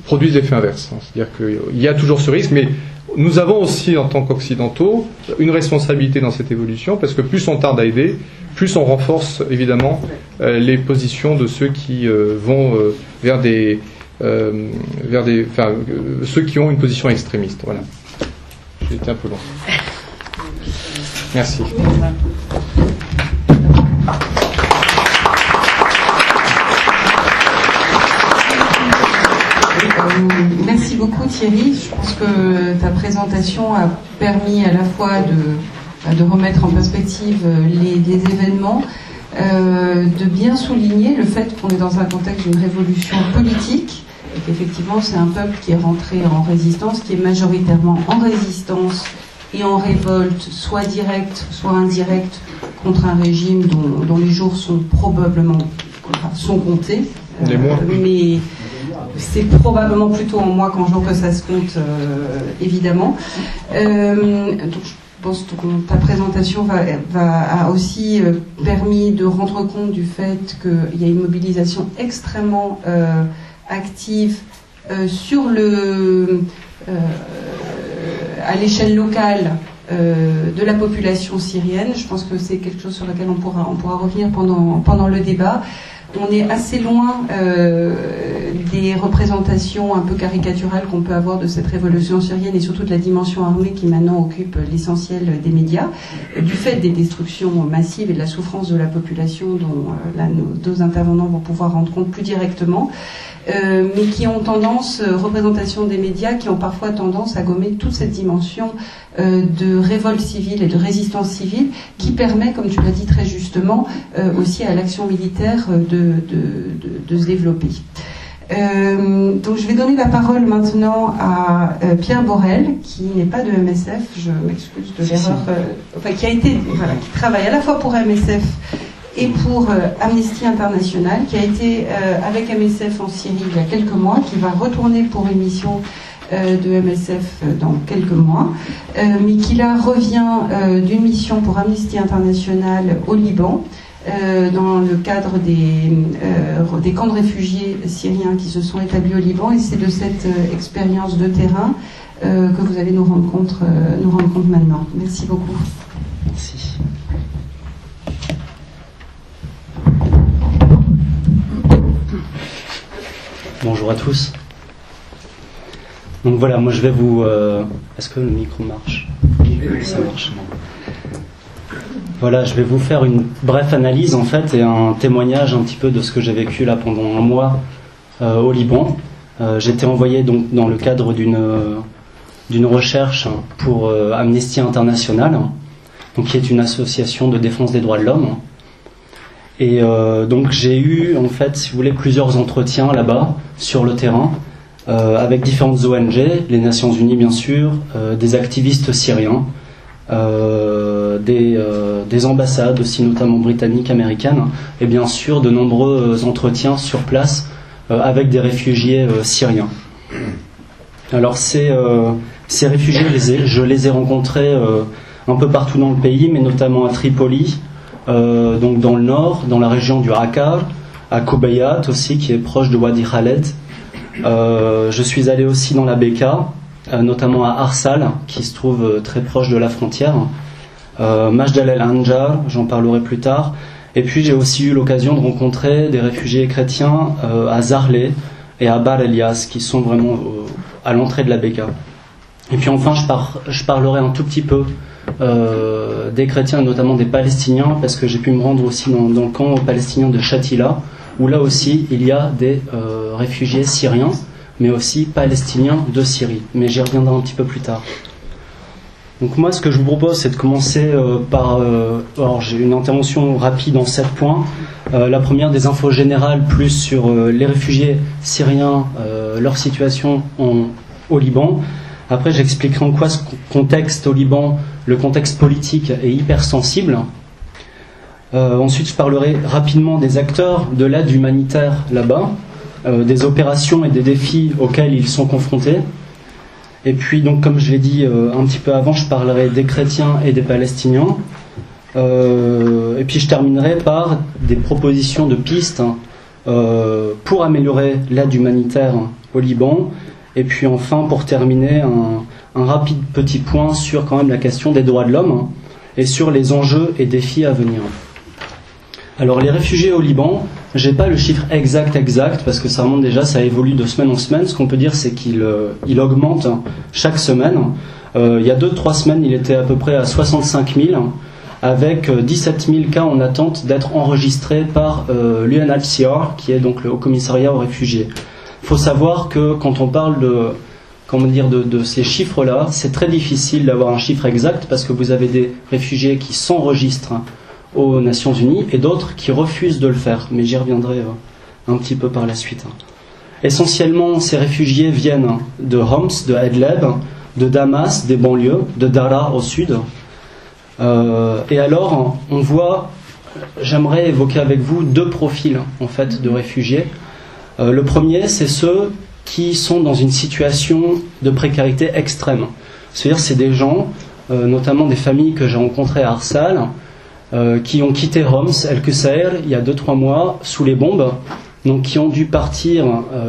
produise l'effet inverse. C'est-à-dire qu'il y a toujours ce risque, mais nous avons aussi, en tant qu'Occidentaux, une responsabilité dans cette évolution, parce que plus on tarde à aider, plus on renforce évidemment les positions de ceux qui vont vers ceux qui ont une position extrémiste. Voilà. J'ai été un peu long. Merci. Merci beaucoup Thierry. Je pense que ta présentation a permis à la fois de remettre en perspective les événements, de bien souligner le fait qu'on est dans un contexte d'une révolution politique et qu'effectivement c'est un peuple qui est rentré en résistance, qui est majoritairement en résistance et en révolte, soit directe, soit indirecte, contre un régime dont les jours sont probablement comptés. Mais c'est probablement plutôt en mois qu'en jours que ça se compte, évidemment. Donc, je pense que ta présentation a aussi permis de rendre compte du fait qu'il y a une mobilisation extrêmement active à l'échelle locale de la population syrienne. Je pense que c'est quelque chose sur lequel on pourra revenir pendant le débat. On est assez loin des représentations un peu caricaturales qu'on peut avoir de cette révolution syrienne et surtout de la dimension armée qui maintenant occupe l'essentiel des médias, du fait des destructions massives et de la souffrance de la population dont là, nos deux intervenants vont pouvoir rendre compte plus directement. Mais qui ont tendance, représentation des médias, qui ont parfois tendance à gommer toute cette dimension de révolte civile et de résistance civile qui permet, comme tu l'as dit très justement, aussi à l'action militaire de se développer. Donc je vais donner la parole maintenant à Pierre Borel, qui n'est pas de MSF, je m'excuse de l'erreur, qui travaille à la fois pour MSF et pour Amnesty International, qui a été avec MSF en Syrie il y a quelques mois, qui va retourner pour une mission de MSF dans quelques mois, mais qui là revient d'une mission pour Amnesty International au Liban, dans le cadre des camps de réfugiés syriens qui se sont établis au Liban, et c'est de cette expérience de terrain que vous allez nous rendre compte maintenant. Merci beaucoup. Merci. Bonjour à tous. Donc voilà, moi je vais vous... Est-ce que le micro marche ? Ça marche. Voilà, je vais vous faire une brève analyse en fait et un témoignage un petit peu de ce que j'ai vécu là pendant un mois au Liban. J'étais envoyé donc dans le cadre d'une recherche pour Amnesty International, donc qui est une association de défense des droits de l'homme. Et donc j'ai eu en fait, si vous voulez, plusieurs entretiens là-bas sur le terrain avec différentes ONG, les Nations Unies bien sûr, des activistes syriens, des ambassades aussi, notamment britanniques, américaines, et bien sûr de nombreux entretiens sur place avec des réfugiés syriens. Alors ces réfugiés, je les ai rencontrés un peu partout dans le pays, mais notamment à Tripoli, donc dans le nord, dans la région du Akkar, à Kobayat aussi, qui est proche de Wadi Khaled. Je suis allé aussi dans la Bekaa, notamment à Arsal, qui se trouve très proche de la frontière. Majdal el-Anjar, j'en parlerai plus tard. Et puis j'ai aussi eu l'occasion de rencontrer des réfugiés chrétiens à Zarlé et à Bar Elias, qui sont vraiment à l'entrée de la Bekaa. Et puis enfin, je parlerai un tout petit peu des chrétiens, et notamment des Palestiniens, parce que j'ai pu me rendre aussi dans le camp palestinien de Shatila, où là aussi il y a des réfugiés syriens, mais aussi palestiniens de Syrie. Mais j'y reviendrai un petit peu plus tard. Donc moi, ce que je vous propose, c'est de commencer par... alors j'ai une intervention rapide en 7 points. La première, des infos générales, plus sur les réfugiés syriens, leur situation au Liban. Après, j'expliquerai en quoi ce contexte au Liban, le contexte politique, est hypersensible. Ensuite, je parlerai rapidement des acteurs de l'aide humanitaire là-bas, des opérations et des défis auxquels ils sont confrontés. Et puis, donc, comme je l'ai dit un petit peu avant, je parlerai des chrétiens et des Palestiniens. Et puis, je terminerai par des propositions de pistes pour améliorer l'aide humanitaire au Liban. Et puis, enfin, pour terminer, un rapide petit point sur quand même la question des droits de l'homme et sur les enjeux et défis à venir. Alors, les réfugiés au Liban, j'ai pas le chiffre exact parce que ça remonte déjà, ça évolue de semaine en semaine. Ce qu'on peut dire, c'est qu'il augmente chaque semaine. Il y a 2-3 semaines, il était à peu près à 65 000, avec 17 000 cas en attente d'être enregistrés par l'UNHCR, qui est donc le Haut Commissariat aux réfugiés. Il faut savoir que quand on parle de ces chiffres-là, c'est très difficile d'avoir un chiffre exact parce que vous avez des réfugiés qui s'enregistrent aux Nations Unies et d'autres qui refusent de le faire. Mais j'y reviendrai un petit peu par la suite. Essentiellement, ces réfugiés viennent de Homs, de Idlib, de Damas, des banlieues, de Dara au sud. Et alors, on voit, j'aimerais évoquer avec vous 2 profils en fait de réfugiés. Le premier, c'est ceux qui sont dans une situation de précarité extrême. C'est-à-dire, c'est des gens, notamment des familles que j'ai rencontrées à Arsal, qui ont quitté Homs, El Qusair, il y a 2-3 mois, sous les bombes, donc qui ont dû partir,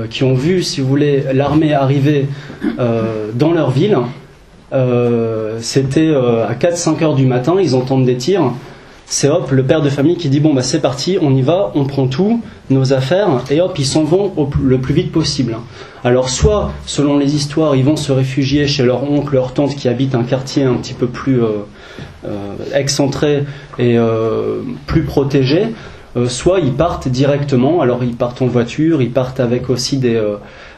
qui ont vu, si vous voulez, l'armée arriver dans leur ville, c'était à 4-5 heures du matin, ils entendent des tirs. C'est hop, le père de famille qui dit bon bah c'est parti, on y va, on prend tout, nos affaires, et hop, ils s'en vont le plus vite possible. Alors soit, selon les histoires, ils vont se réfugier chez leur oncle, leur tante qui habitent un quartier un petit peu plus excentré et plus protégé, soit ils partent directement, alors ils partent en voiture, ils partent avec aussi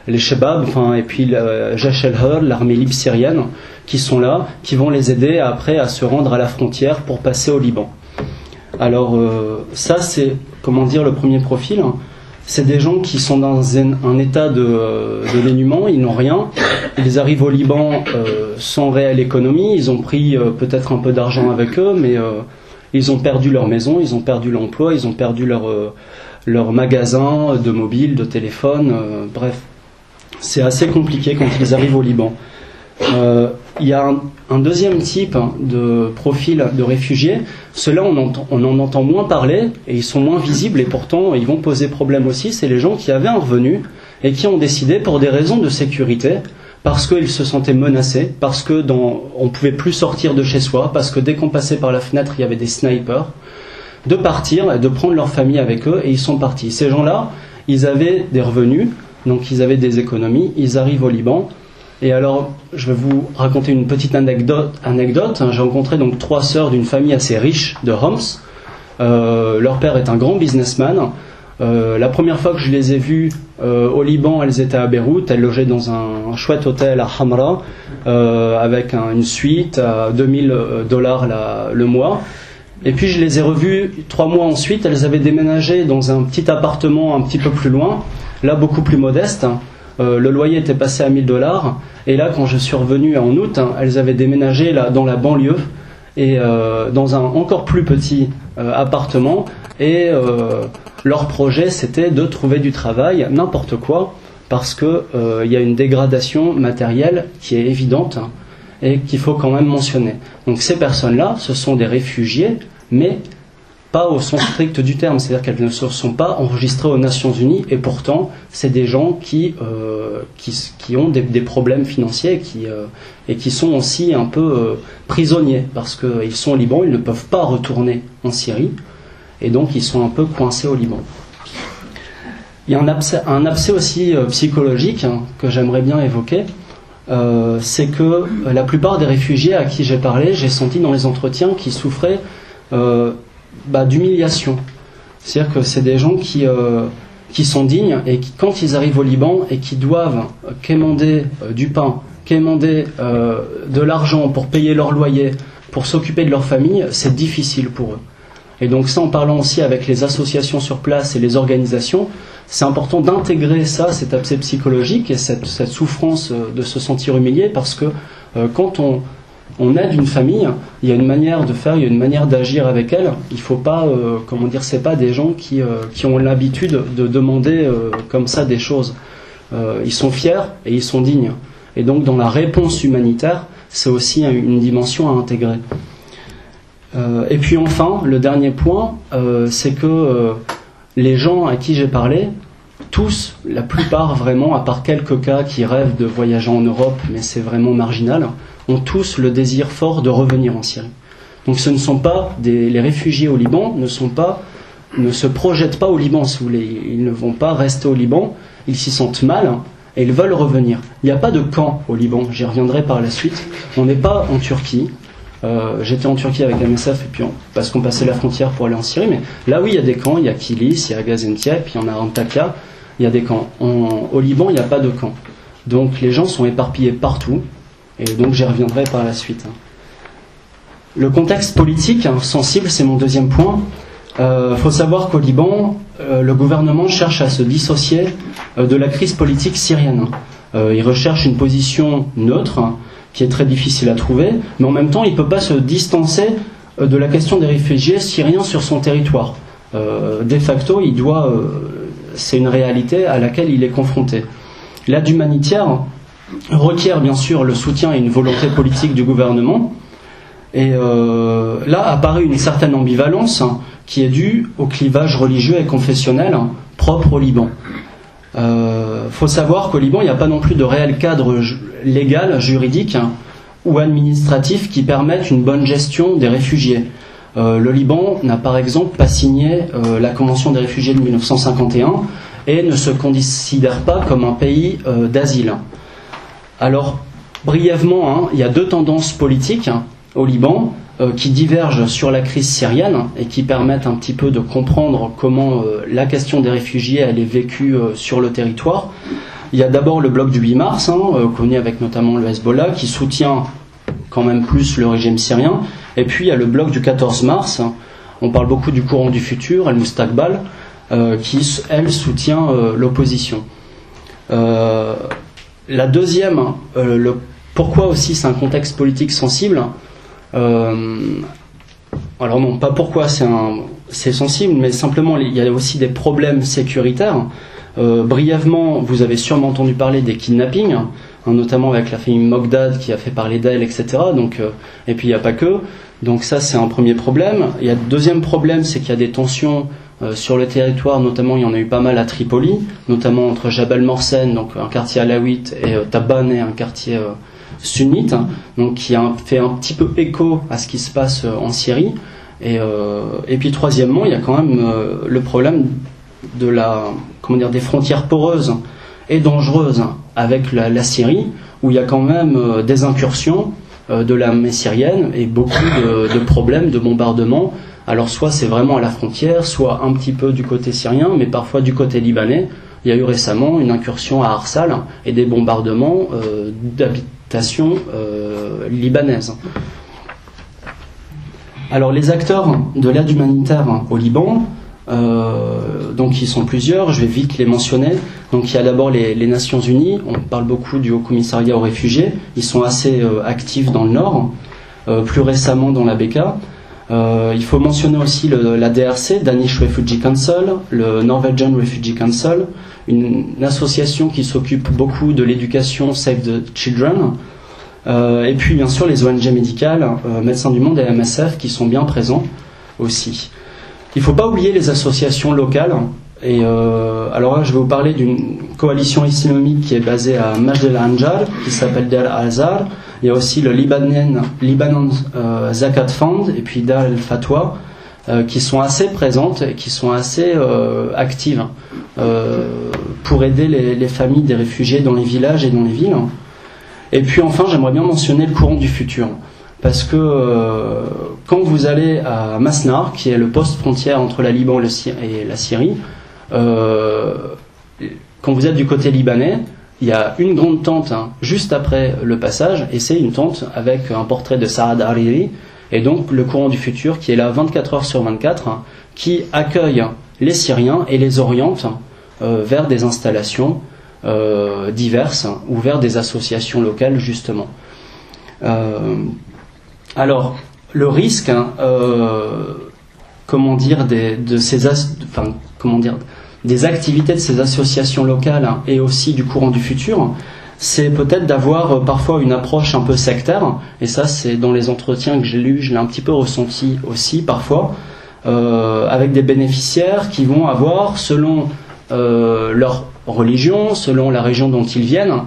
les Shebab, et puis Jaish al-Hur, l'armée libre syrienne, qui sont là, qui vont les aider après à se rendre à la frontière pour passer au Liban. Alors ça c'est, le premier profil. C'est des gens qui sont dans un état de dénuement, ils n'ont rien. Ils arrivent au Liban sans réelle économie, ils ont pris peut-être un peu d'argent avec eux, mais ils ont perdu leur maison, ils ont perdu l'emploi, ils ont perdu leur magasin de mobile, de téléphone, bref. C'est assez compliqué quand ils arrivent au Liban. Il y a un deuxième type de profil de réfugiés. Ceux-là, on en entend moins parler et ils sont moins visibles et pourtant ils vont poser problème aussi. C'est les gens qui avaient un revenu et qui ont décidé pour des raisons de sécurité, parce qu'ils se sentaient menacés, parce que on pouvait plus sortir de chez soi, parce que dès qu'on passait par la fenêtre, il y avait des snipers, de partir et de prendre leur famille avec eux et ils sont partis. Ces gens-là, ils avaient des revenus, donc ils avaient des économies, ils arrivent au Liban. Et alors, je vais vous raconter une petite anecdote. J'ai rencontré donc 3 sœurs d'une famille assez riche de Homs. Leur père est un grand businessman. La première fois que je les ai vues au Liban, elles étaient à Beyrouth. Elles logeaient dans un chouette hôtel à Hamra avec une suite à $2000 le mois. Et puis je les ai revues 3 mois ensuite. Elles avaient déménagé dans un petit appartement un petit peu plus loin, là beaucoup plus modeste. Le loyer était passé à $1000. Et là, quand je suis revenu en août, elles avaient déménagé là, dans la banlieue et dans un encore plus petit appartement. Et leur projet, c'était de trouver du travail, n'importe quoi, parce que y a une dégradation matérielle qui est évidente et qu'il faut quand même mentionner. Donc ces personnes-là, ce sont des réfugiés, mais pas au sens strict du terme, c'est-à-dire qu'elles ne se sont pas enregistrées aux Nations Unies et pourtant c'est des gens qui ont des problèmes financiers et qui sont aussi un peu prisonniers parce qu'ils sont au Liban, ils ne peuvent pas retourner en Syrie et donc ils sont un peu coincés au Liban. Il y a un abcès aussi psychologique que j'aimerais bien évoquer, c'est que la plupart des réfugiés à qui j'ai parlé, j'ai senti dans les entretiens qu'ils souffraient d'humiliation. C'est-à-dire que c'est des gens qui sont dignes et qui, quand ils arrivent au Liban et qui doivent quémander du pain, quémander de l'argent pour payer leur loyer, pour s'occuper de leur famille, c'est difficile pour eux. Et donc ça, en parlant aussi avec les associations sur place et les organisations, c'est important d'intégrer ça, cet abcès psychologique et cette souffrance de se sentir humilié, parce que quand on aide une famille, il y a une manière de faire, il y a une manière d'agir avec elle. Il ne faut pas, c'est pas des gens qui ont l'habitude de demander comme ça des choses. Ils sont fiers et ils sont dignes. Et donc dans la réponse humanitaire, c'est aussi une dimension à intégrer. Et puis enfin, le dernier point, c'est que les gens à qui j'ai parlé, tous, la plupart vraiment, à part quelques cas qui rêvent de voyager en Europe, mais c'est vraiment marginal, ont tous le désir fort de revenir en Syrie. Donc ce ne sont pas les réfugiés au Liban ne se projettent pas au Liban, si vous voulez. Ils ne vont pas rester au Liban, ils s'y sentent mal et ils veulent revenir. Il n'y a pas de camp au Liban, j'y reviendrai par la suite. On n'est pas en Turquie. J'étais en Turquie avec la MSF et puis parce qu'on passait la frontière pour aller en Syrie, mais là oui il y a des camps, il y a Kilis, il y a Gaziantep, il y en a Antakya, il y a des camps. Au Liban il n'y a pas de camp. Donc les gens sont éparpillés partout. Et donc j'y reviendrai par la suite. Le contexte politique sensible, c'est mon deuxième point. Faut savoir qu'au Liban, le gouvernement cherche à se dissocier de la crise politique syrienne. Il recherche une position neutre, qui est très difficile à trouver, mais en même temps, il ne peut pas se distancer de la question des réfugiés syriens sur son territoire. De facto, c'est une réalité à laquelle il est confronté. L'aide humanitaire requiert bien sûr le soutien et une volonté politique du gouvernement. Et là apparaît une certaine ambivalence qui est due au clivage religieux et confessionnel propre au Liban. Faut savoir qu'au Liban, il n'y a pas non plus de réel cadre légal, juridique, ou administratifs qui permettent une bonne gestion des réfugiés. Le Liban n'a par exemple pas signé la Convention des réfugiés de 1951 et ne se considère pas comme un pays d'asile. Alors, brièvement, il y a deux tendances politiques au Liban qui divergent sur la crise syrienne et qui permettent un petit peu de comprendre comment la question des réfugiés elle est vécue sur le territoire. Il y a d'abord le bloc du 8 mars, connu avec notamment le Hezbollah, qui soutient quand même plus le régime syrien. Et puis il y a le bloc du 14 mars, on parle beaucoup du courant du futur, Al-Mustakbal, qui, elle, soutient l'opposition. La deuxième, pourquoi aussi c'est un contexte politique sensible. Alors non, pas pourquoi c'est sensible, mais simplement il y a aussi des problèmes sécuritaires. Brièvement, vous avez sûrement entendu parler des kidnappings, notamment avec la famille Mogdad qui a fait parler d'elle, etc. Donc, et puis il n'y a pas que. Donc ça, c'est un premier problème. Il y a le deuxième problème, c'est qu'il y a des tensions sur le territoire, notamment il y en a eu pas mal à Tripoli, notamment entre Jabal Morsen, donc un quartier alawite, et Tabaneh, un quartier sunnite, donc qui a fait un petit peu écho à ce qui se passe en Syrie. Et puis troisièmement, il y a quand même le problème de des frontières poreuses et dangereuses avec la Syrie, où il y a quand même des incursions de l'armée syrienne et beaucoup de problèmes de bombardement. Alors soit c'est vraiment à la frontière, soit un petit peu du côté syrien, mais parfois du côté libanais. Il y a eu récemment une incursion à Arsal et des bombardements d'habitations libanaises. Alors les acteurs de l'aide humanitaire au Liban, donc ils sont plusieurs, je vais vite les mentionner. Donc il y a d'abord les Nations Unies, on parle beaucoup du Haut Commissariat aux réfugiés, ils sont assez actifs dans le Nord, plus récemment dans la BK. Il faut mentionner aussi la DRC, Danish Refugee Council, le Norwegian Refugee Council, une association qui s'occupe beaucoup de l'éducation Save the Children, et puis bien sûr les ONG médicales, Médecins du Monde et MSF qui sont bien présents aussi. Il ne faut pas oublier les associations locales. Et alors là, je vais vous parler d'une coalition islamique qui est basée à Majd el-Anjar, qui s'appelle Dar al-Azhar. Il y a aussi le Lebanon Zakat Fund et puis Dar al-Fatwa, qui sont assez présentes et qui sont assez actives pour aider les familles des réfugiés dans les villages et dans les villes. Et puis enfin, j'aimerais bien mentionner le courant du futur. Parce que quand vous allez à Masnar, qui est le poste frontière entre la Liban et la Syrie, quand vous êtes du côté libanais, il y a une grande tente juste après le passage, et c'est une tente avec un portrait de Saad Hariri, et donc le courant du futur qui est là 24 heures sur 24, qui accueille les Syriens et les oriente vers des installations diverses ou vers des associations locales justement. Alors, le risque, des activités de ces associations locales et aussi du courant du futur, c'est peut-être d'avoir parfois une approche un peu sectaire, et ça c'est dans les entretiens que j'ai lus, je l'ai un petit peu ressenti aussi parfois, avec des bénéficiaires qui vont avoir, selon leur religion, selon la région dont ils viennent,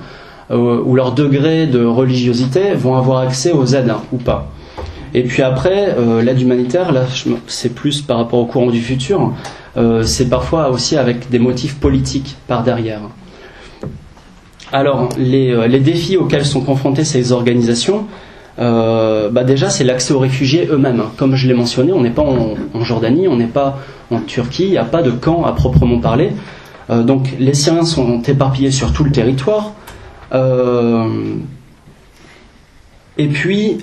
ou leur degré de religiosité, vont avoir accès aux aides ou pas. Et puis après, l'aide humanitaire, là c'est plus par rapport au courant du futur, c'est parfois aussi avec des motifs politiques par derrière. Alors, les défis auxquels sont confrontées ces organisations, déjà c'est l'accès aux réfugiés eux-mêmes. Comme je l'ai mentionné, on n'est pas en Jordanie, on n'est pas en Turquie, il n'y a pas de camp à proprement parler. Donc les Syriens sont éparpillés sur tout le territoire. Et puis,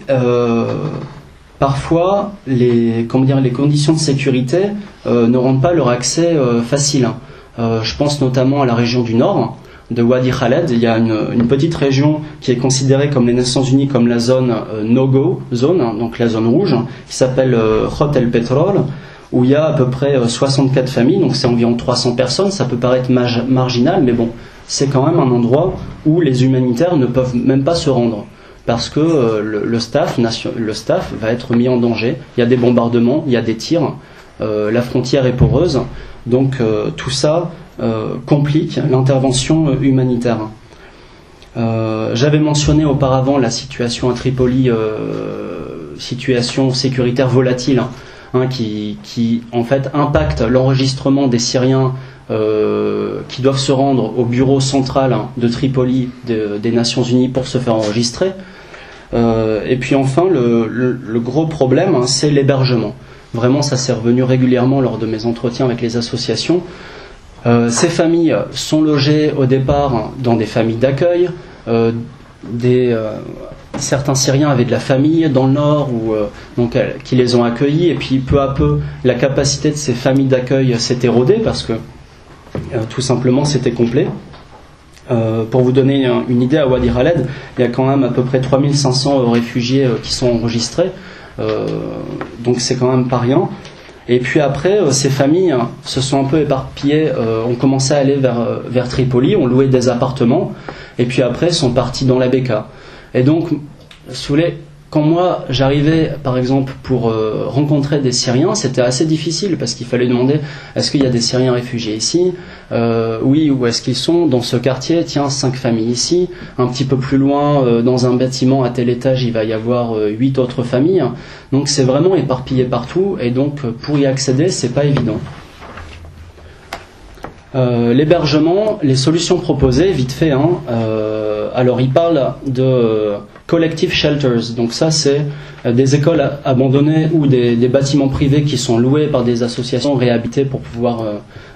parfois, les conditions de sécurité ne rendent pas leur accès facile. Je pense notamment à la région du Nord, de Wadi Khaled. Il y a une petite région qui est considérée comme les Nations Unies comme la zone no-go zone, donc la zone rouge, qui s'appelle Khot el Petrol, où il y a à peu près 64 familles, donc c'est environ 300 personnes. Ça peut paraître marginal, mais bon, c'est quand même un endroit où les humanitaires ne peuvent même pas se rendre, parce que le staff va être mis en danger. Il y a des bombardements, il y a des tirs, la frontière est poreuse, donc tout ça complique l'intervention humanitaire. J'avais mentionné auparavant la situation à Tripoli, situation sécuritaire volatile, qui en fait impacte l'enregistrement des Syriens qui doivent se rendre au bureau central de Tripoli des Nations Unies pour se faire enregistrer. Et puis enfin, le gros problème, c'est l'hébergement. Vraiment, ça s'est revenu régulièrement lors de mes entretiens avec les associations. Ces familles sont logées au départ dans des familles d'accueil. Certains Syriens avaient de la famille dans le nord qui les ont accueillis, et puis peu à peu la capacité de ces familles d'accueil s'est érodée parce que tout simplement c'était complet. Pour vous donner une idée, à Wadi Khaled, il y a quand même à peu près 3500 réfugiés qui sont enregistrés, donc c'est quand même pas rien. Et puis après, ces familles se sont un peu éparpillées, ont commencé à aller vers Tripoli, ont loué des appartements, et puis après sont partis dans la Bekaa. Et donc, si vous voulez, quand moi j'arrivais par exemple pour rencontrer des Syriens, c'était assez difficile parce qu'il fallait demander est-ce qu'il y a des Syriens réfugiés ici, oui, où est-ce qu'ils sont dans ce quartier, tiens, 5 familles ici, un petit peu plus loin dans un bâtiment à tel étage il va y avoir 8 autres familles, donc c'est vraiment éparpillé partout, et donc pour y accéder c'est pas évident. L'hébergement, les solutions proposées, vite fait, alors il parle de collective shelters, donc ça c'est des écoles abandonnées ou des bâtiments privés qui sont loués par des associations réhabilitées pour pouvoir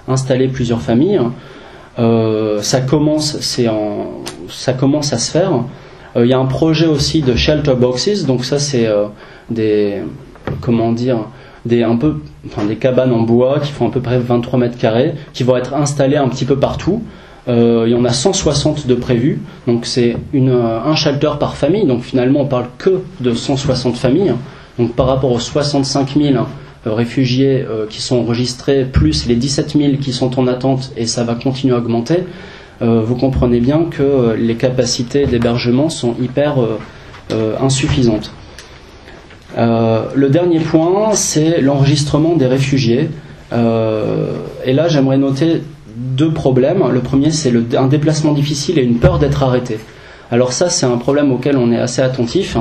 installer plusieurs familles. Ça commence à se faire. Il y a un projet aussi de shelter boxes, donc ça c'est des cabanes en bois qui font à peu près 23 mètres carrés, qui vont être installées un petit peu partout. Il y en a 160 de prévus, donc c'est un shelter par famille, donc finalement on parle que de 160 familles, donc par rapport aux 65 000 réfugiés qui sont enregistrés, plus les 17 000 qui sont en attente, et ça va continuer à augmenter, vous comprenez bien que les capacités d'hébergement sont hyper insuffisantes. Le dernier point, c'est l'enregistrement des réfugiés, et là j'aimerais noter 2 problèmes. Le premier, c'est un déplacement difficile et une peur d'être arrêté. Alors ça, c'est un problème auquel on est assez attentif,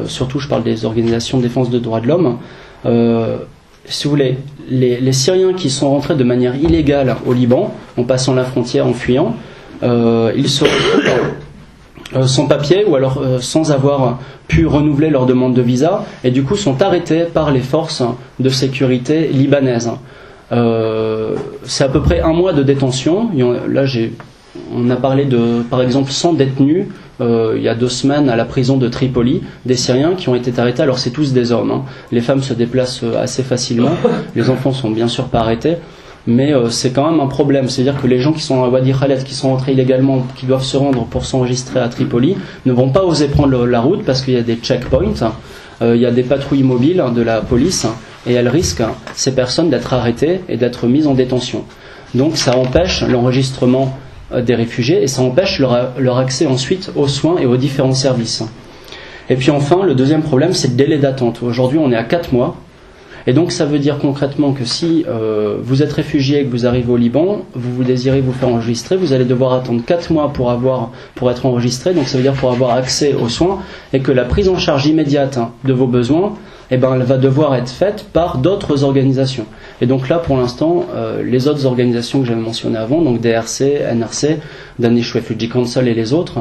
surtout je parle des organisations de défense des droits de l'homme. Si vous voulez, les Syriens qui sont rentrés de manière illégale au Liban, en passant la frontière, en fuyant, ils se retrouvent sans papier ou alors sans avoir pu renouveler leur demande de visa, et du coup sont arrêtés par les forces de sécurité libanaises. C'est à peu près 1 mois de détention. Là, on a parlé de, par exemple, 100 détenus il y a 2 semaines à la prison de Tripoli, des Syriens qui ont été arrêtés. Alors c'est tous des hommes, Les femmes se déplacent assez facilement, les enfants sont bien sûr pas arrêtés, mais c'est quand même un problème. C'est-à-dire que les gens qui sont à Wadi Khaled, qui sont entrés illégalement, qui doivent se rendre pour s'enregistrer à Tripoli, ne vont pas oser prendre la route parce qu'il y a des checkpoints, il y a des patrouilles mobiles de la police, et elles risquent, ces personnes, d'être arrêtées et d'être mises en détention. Donc ça empêche l'enregistrement des réfugiés, et ça empêche leur accès ensuite aux soins et aux différents services. Et puis enfin, le deuxième problème, c'est le délai d'attente. Aujourd'hui, on est à 4 mois, et donc ça veut dire concrètement que si vous êtes réfugié et que vous arrivez au Liban, vous désirez vous faire enregistrer, vous allez devoir attendre 4 mois pour être enregistré, donc ça veut dire pour avoir accès aux soins, et que la prise en charge immédiate de vos besoins, elle va devoir être faite par d'autres organisations. Et donc là, pour l'instant, les autres organisations que j'avais mentionnées avant, donc DRC, NRC, Danish Refugee Council et les autres,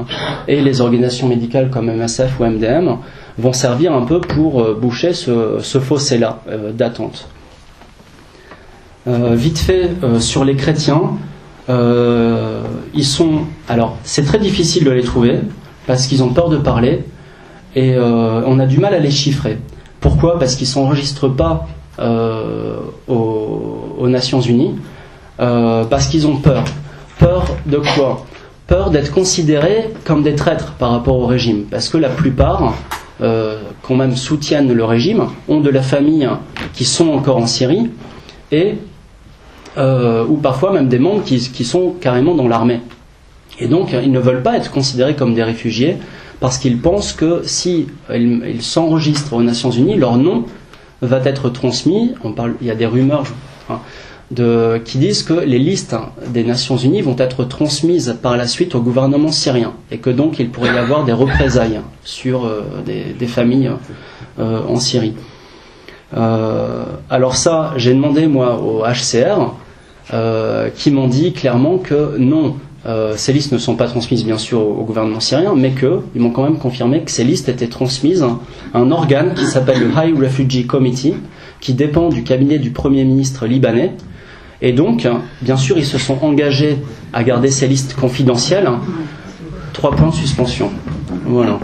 et les organisations médicales comme MSF ou MDM, vont servir un peu pour boucher ce fossé-là d'attente. Vite fait, sur les chrétiens, alors c'est très difficile de les trouver, parce qu'ils ont peur de parler, et on a du mal à les chiffrer. Pourquoi ? Parce qu'ils ne s'enregistrent pas aux Nations Unies, parce qu'ils ont peur. Peur de quoi ? Peur d'être considérés comme des traîtres par rapport au régime. Parce que la plupart, quand même soutiennent le régime, ont de la famille qui sont encore en Syrie, ou parfois même des membres qui sont carrément dans l'armée. Et donc, ils ne veulent pas être considérés comme des réfugiés, parce qu'ils pensent que si ils s'enregistrent aux Nations Unies, leur nom va être transmis. Il y a des rumeurs qui disent que les listes des Nations Unies vont être transmises par la suite au gouvernement syrien et que donc il pourrait y avoir des représailles sur des familles en Syrie. Alors ça, j'ai demandé moi au HCR qui m'ont dit clairement que non, ces listes ne sont pas transmises bien sûr au gouvernement syrien, mais qu'ils m'ont quand même confirmé que ces listes étaient transmises à un organe qui s'appelle le High Refugee Committee, qui dépend du cabinet du Premier ministre libanais. Et donc, bien sûr, ils se sont engagés à garder ces listes confidentielles. 3 points de suspension. Voilà.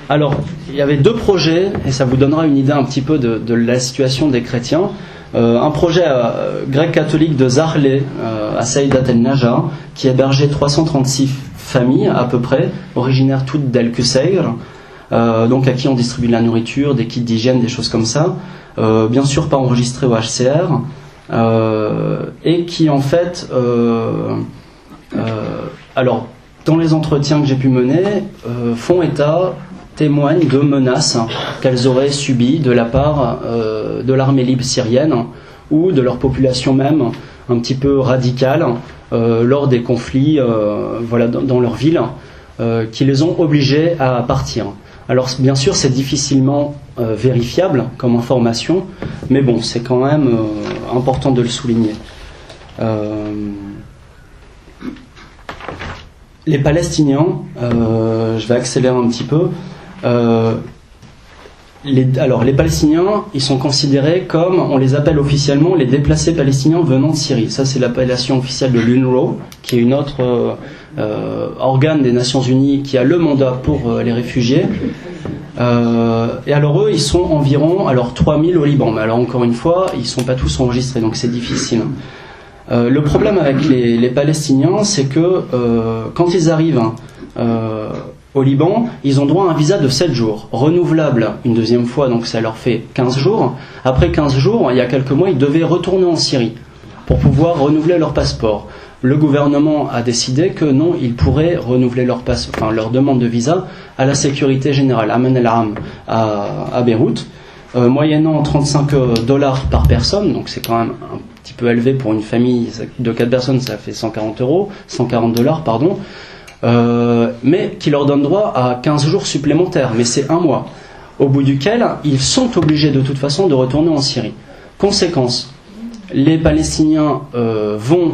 Alors, il y avait 2 projets, et ça vous donnera une idée un petit peu de la situation des chrétiens. Un projet grec-catholique de Zahle, à Saïdat el-Najah, qui hébergeait 336 familles à peu près, originaires toutes d'El-Qusayr, donc à qui on distribue de la nourriture, des kits d'hygiène, des choses comme ça. Bien sûr pas enregistré au HCR. Et qui en fait, alors dans les entretiens que j'ai pu mener, font état, témoignent de menaces qu'elles auraient subies de la part de l'armée libre syrienne ou de leur population même, un petit peu radicale, lors des conflits voilà, dans leur ville, qui les ont obligés à partir. Alors bien sûr c'est difficilement vérifiable comme information, mais bon c'est quand même important de le souligner. Les Palestiniens, je vais accélérer un petit peu. Alors les Palestiniens, ils sont considérés comme, on les appelle officiellement les déplacés palestiniens venant de Syrie. Ça c'est l'appellation officielle de l'UNRWA, qui est une autre organe des Nations Unies qui a le mandat pour les réfugiés. Et alors eux, ils sont environ 3000 au Liban. Mais alors encore une fois, ils ne sont pas tous enregistrés, donc c'est difficile. Le problème avec les Palestiniens, c'est que quand ils arrivent au Liban, ils ont droit à un visa de 7 jours, renouvelable une deuxième fois, donc ça leur fait 15 jours. Après 15 jours, il y a quelques mois, ils devaient retourner en Syrie pour pouvoir renouveler leur passeport. Le gouvernement a décidé que non, ils pourraient renouveler leur demande de visa à la sécurité générale, Aman el-Am, à Beyrouth, moyennant $35 par personne, donc c'est quand même un petit peu élevé pour une famille de 4 personnes, ça fait $140, pardon, mais qui leur donne droit à 15 jours supplémentaires, mais c'est 1 mois, au bout duquel ils sont obligés de toute façon de retourner en Syrie. Conséquence, les Palestiniens vont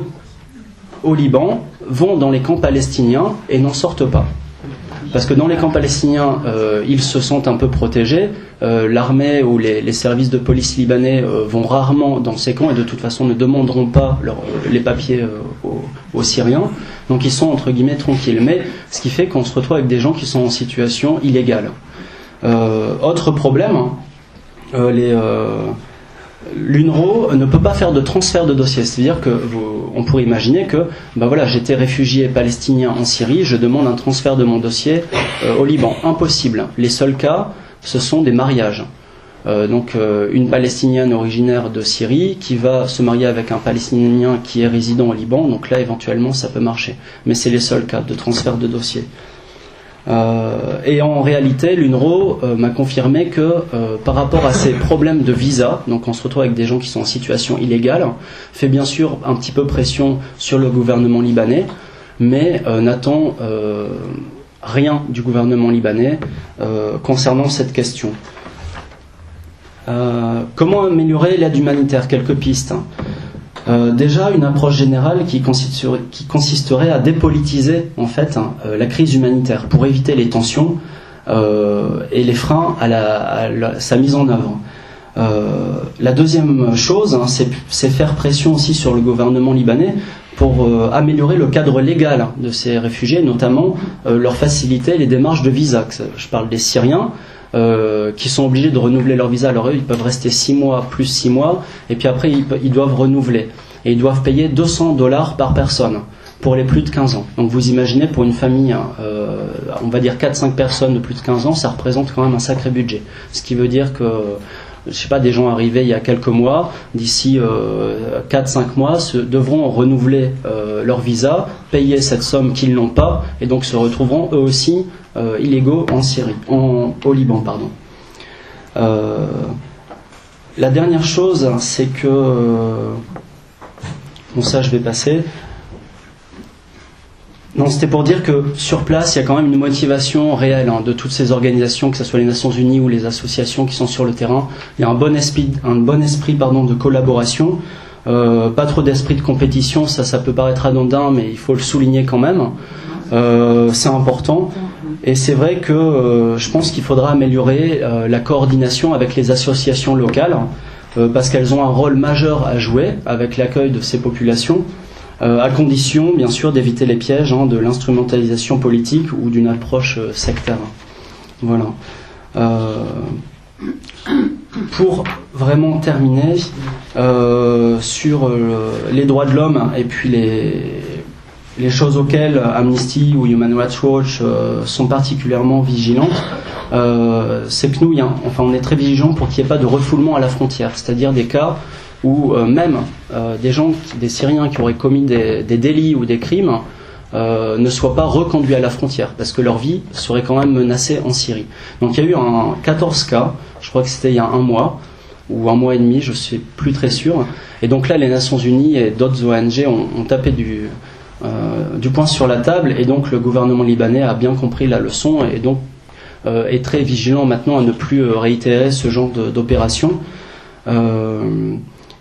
au Liban, vont dans les camps palestiniens et n'en sortent pas. Parce que dans les camps palestiniens, ils se sentent un peu protégés. L'armée ou les services de police libanais vont rarement dans ces camps et de toute façon ne demanderont pas les papiers aux Syriens. Donc ils sont entre guillemets tranquilles. Mais ce qui fait qu'on se retrouve avec des gens qui sont en situation illégale. Autre problème, l'UNRWA ne peut pas faire de transfert de dossier. C'est-à-dire qu'on pourrait imaginer que voilà, j'étais réfugié palestinien en Syrie, je demande un transfert de mon dossier au Liban. Impossible. Les seuls cas, ce sont des mariages. Donc une Palestinienne originaire de Syrie qui va se marier avec un Palestinien qui est résident au Liban, donc là éventuellement ça peut marcher. Mais c'est les seuls cas de transfert de dossier. Et en réalité, l'UNRWA m'a confirmé que par rapport à ces problèmes de visa, donc on se retrouve avec des gens qui sont en situation illégale, fait bien sûr un petit peu pression sur le gouvernement libanais, mais n'attend rien du gouvernement libanais concernant cette question. Comment améliorer l'aide humanitaire? Quelques pistes. Déjà une approche générale qui consisterait à dépolitiser en fait la crise humanitaire pour éviter les tensions et les freins à sa mise en œuvre. La deuxième chose, c'est faire pression aussi sur le gouvernement libanais pour améliorer le cadre légal de ces réfugiés, notamment leur faciliter les démarches de visa. Je parle des Syriens qui sont obligés de renouveler leur visa. Alors eux, ils peuvent rester 6 mois plus 6 mois, et puis après ils doivent renouveler. Et ils doivent payer $200 par personne pour les plus de 15 ans. Donc vous imaginez, pour une famille, on va dire 4-5 personnes de plus de 15 ans, ça représente quand même un sacré budget. Ce qui veut dire que, je sais pas, des gens arrivés il y a quelques mois, d'ici 4-5 mois, devront renouveler leur visa, payer cette somme qu'ils n'ont pas, et donc se retrouveront eux aussi illégaux en Syrie, au Liban, pardon. la dernière chose, c'est que... bon, ça, je vais passer. Non, c'était pour dire que sur place, il y a quand même une motivation réelle de toutes ces organisations, que ce soit les Nations Unies ou les associations qui sont sur le terrain. Il y a un bon esprit de collaboration, pas trop d'esprit de compétition. Ça peut paraître anodin, mais il faut le souligner quand même. C'est important. Et c'est vrai que je pense qu'il faudra améliorer la coordination avec les associations locales, parce qu'elles ont un rôle majeur à jouer avec l'accueil de ces populations. À condition, bien sûr, d'éviter les pièges de l'instrumentalisation politique ou d'une approche sectaire. Voilà. Pour vraiment terminer sur les droits de l'homme et puis les choses auxquelles Amnesty ou Human Rights Watch sont particulièrement vigilantes, c'est que nous, on est très vigilants pour qu'il n'y ait pas de refoulement à la frontière, c'est-à-dire des cas où même des Syriens qui auraient commis des délits ou des crimes ne soient pas reconduits à la frontière, parce que leur vie serait quand même menacée en Syrie. Donc il y a eu 14 cas, je crois que c'était il y a un mois, ou un mois et demi, je ne suis plus très sûr. Et donc là, les Nations Unies et d'autres ONG ont tapé du poing sur la table, et donc le gouvernement libanais a bien compris la leçon, et donc est très vigilant maintenant à ne plus réitérer ce genre d'opération.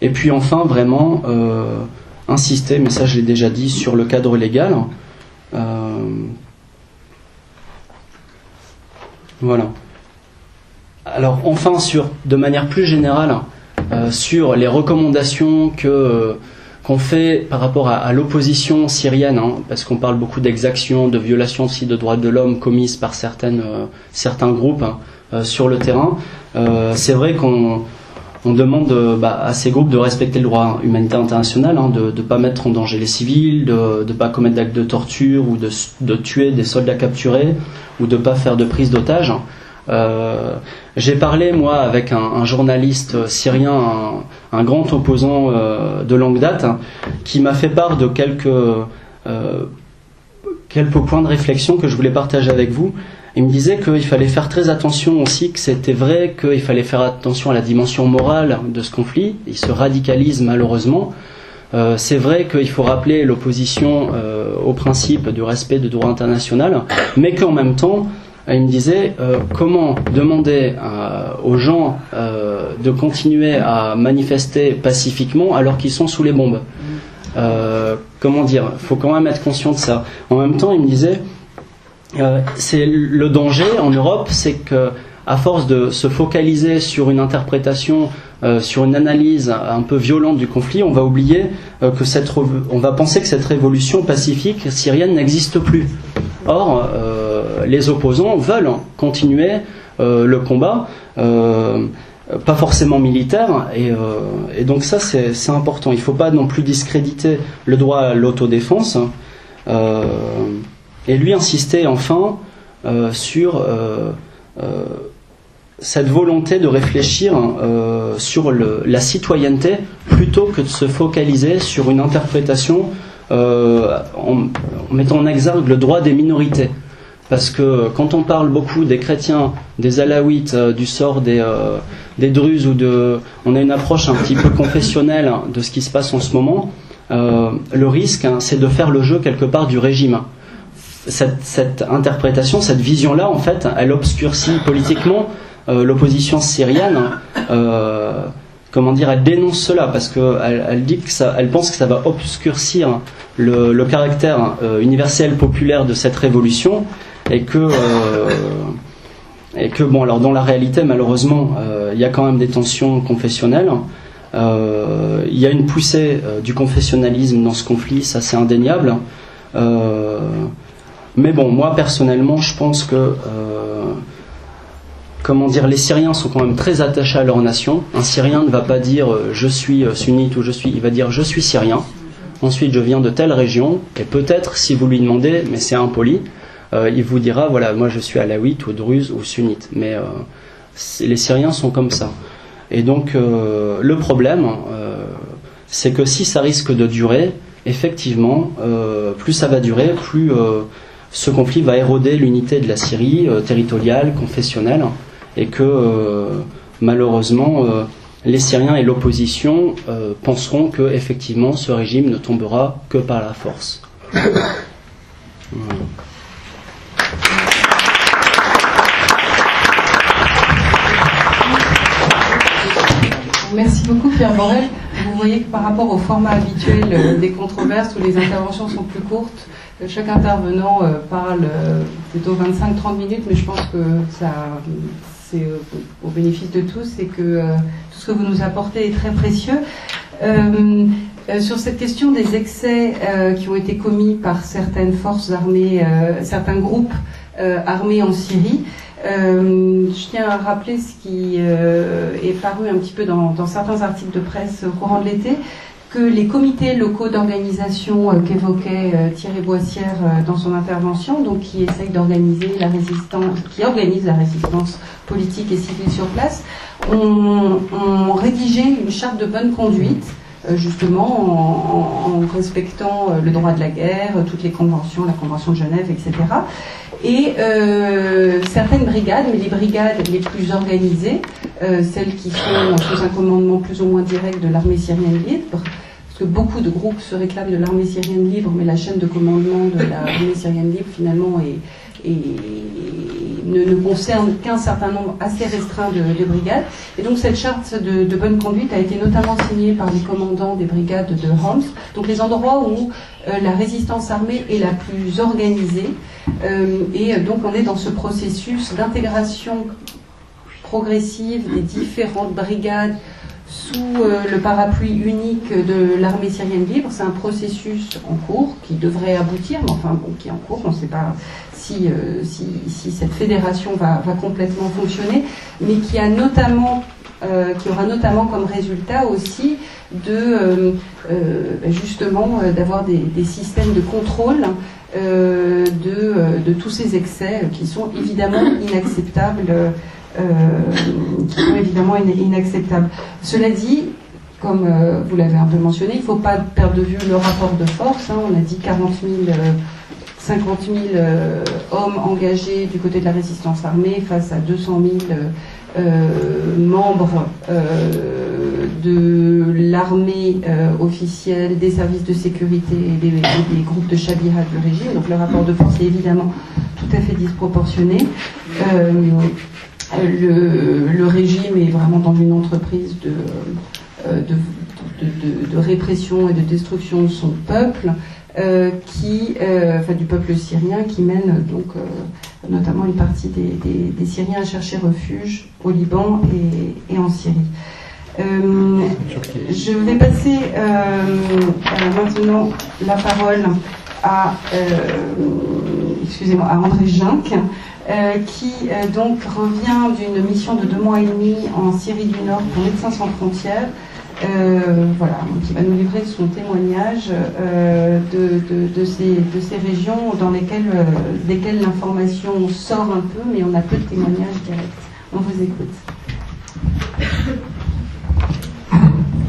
Et puis enfin, vraiment insister, mais ça je l'ai déjà dit, sur le cadre légal. Voilà. Alors enfin, de manière plus générale, sur les recommandations qu'on fait par rapport à l'opposition syrienne, parce qu'on parle beaucoup d'exactions, de violations aussi de droits de l'homme commises par certains groupes sur le terrain. C'est vrai qu'on demande à ces groupes de respecter le droit humanitaire international, de ne pas mettre en danger les civils, de ne pas commettre d'actes de torture ou de tuer des soldats capturés, ou de ne pas faire de prise d'otages. J'ai parlé, moi, avec un journaliste syrien, un grand opposant de longue date, qui m'a fait part de quelques points de réflexion que je voulais partager avec vous. Il me disait qu'il fallait faire très attention aussi, que c'était vrai qu'il fallait faire attention à la dimension morale de ce conflit. Il se radicalise malheureusement. C'est vrai qu'il faut rappeler l'opposition au principe du respect du droit international, mais qu'en même temps, il me disait comment demander aux gens de continuer à manifester pacifiquement alors qu'ils sont sous les bombes. Comment dire, il faut quand même être conscient de ça. En même temps, il me disait c'est le danger en Europe, c'est que à force de se focaliser sur une interprétation, sur une analyse un peu violente du conflit, on va oublier on va penser que cette révolution pacifique syrienne n'existe plus. Or, les opposants veulent continuer le combat, pas forcément militaire, et donc ça c'est important. Il ne faut pas non plus discréditer le droit à l'autodéfense. Et lui insistait enfin sur cette volonté de réfléchir sur la citoyenneté plutôt que de se focaliser sur une interprétation en mettant en exergue le droit des minorités. Parce que quand on parle beaucoup des chrétiens, des alaouites, du sort des druzes, on a une approche un petit peu confessionnelle de ce qui se passe en ce moment, le risque, c'est de faire le jeu quelque part du régime. Cette interprétation, cette vision-là, en fait, elle obscurcit politiquement l'opposition syrienne. Elle dénonce cela parce qu'elle dit elle pense que ça va obscurcir le caractère universel populaire de cette révolution, et que alors dans la réalité, malheureusement, il y a quand même des tensions confessionnelles. Il y a une poussée du confessionnalisme dans ce conflit, ça c'est indéniable. Mais bon, moi personnellement, je pense que les Syriens sont quand même très attachés à leur nation. Un Syrien ne va pas dire je suis sunnite ou il va dire je suis syrien. Ensuite, je viens de telle région, et peut-être si vous lui demandez, mais c'est impoli, il vous dira voilà, moi je suis alaouite ou druze ou sunnite. Mais les Syriens sont comme ça. Et donc le problème, c'est que si ça risque de durer, effectivement, plus ça va durer, plus ce conflit va éroder l'unité de la Syrie, territoriale, confessionnelle, et que malheureusement, les Syriens et l'opposition penseront que effectivement ce régime ne tombera que par la force. Voilà. Merci beaucoup Pierre Borel. Vous voyez que par rapport au format habituel des controverses où les interventions sont plus courtes, chaque intervenant parle plutôt 25-30 minutes, mais je pense que ça, c'est au bénéfice de tous et que tout ce que vous nous apportez est très précieux. Sur cette question des excès qui ont été commis par certaines forces armées, certains groupes armés en Syrie, je tiens à rappeler ce qui est paru un petit peu dans certains articles de presse au courant de l'été, que les comités locaux d'organisation qu'évoquait Thierry Boissière dans son intervention, donc qui essayent d'organiser la résistance, qui organisent la résistance politique et civile sur place, ont rédigé une charte de bonne conduite, justement en respectant le droit de la guerre, toutes les conventions, la Convention de Genève, etc. Et certaines brigades, mais les brigades les plus organisées, celles qui sont sous un commandement plus ou moins direct de l'armée syrienne libre, parce que beaucoup de groupes se réclament de l'armée syrienne libre, mais la chaîne de commandement de l'armée syrienne libre finalement ne concerne qu'un certain nombre assez restreint de brigades. Et donc cette charte de bonne conduite a été notamment signée par les commandants des brigades de Homs, donc les endroits où la résistance armée est la plus organisée. Et donc on est dans ce processus d'intégration progressive des différentes brigades sous le parapluie unique de l'armée syrienne libre. C'est un processus en cours qui devrait aboutir, mais enfin bon, qui est en cours. On ne sait pas si cette fédération va complètement fonctionner, mais qui aura notamment comme résultat aussi justement d'avoir des systèmes de contrôle de tous ces excès qui sont évidemment inacceptables. Cela dit, comme vous l'avez un peu mentionné, il ne faut pas perdre de vue le rapport de force. On a dit 50 000 hommes engagés du côté de la résistance armée face à 200 000 membres de l'armée officielle, des services de sécurité et des groupes de Chabihat du régime. Donc le rapport de force est évidemment tout à fait disproportionné. Le régime est vraiment dans une entreprise de répression et de destruction de son peuple, du peuple syrien, qui mène donc notamment une partie des Syriens à chercher refuge au Liban et en Syrie. Je vais passer maintenant la parole à André Junck, qui donc revient d'une mission de 2 mois et demi en Syrie du Nord pour Médecins sans frontières, qui va nous livrer son témoignage de ces régions desquelles l'information sort un peu, mais on a peu de témoignages directs. On vous écoute.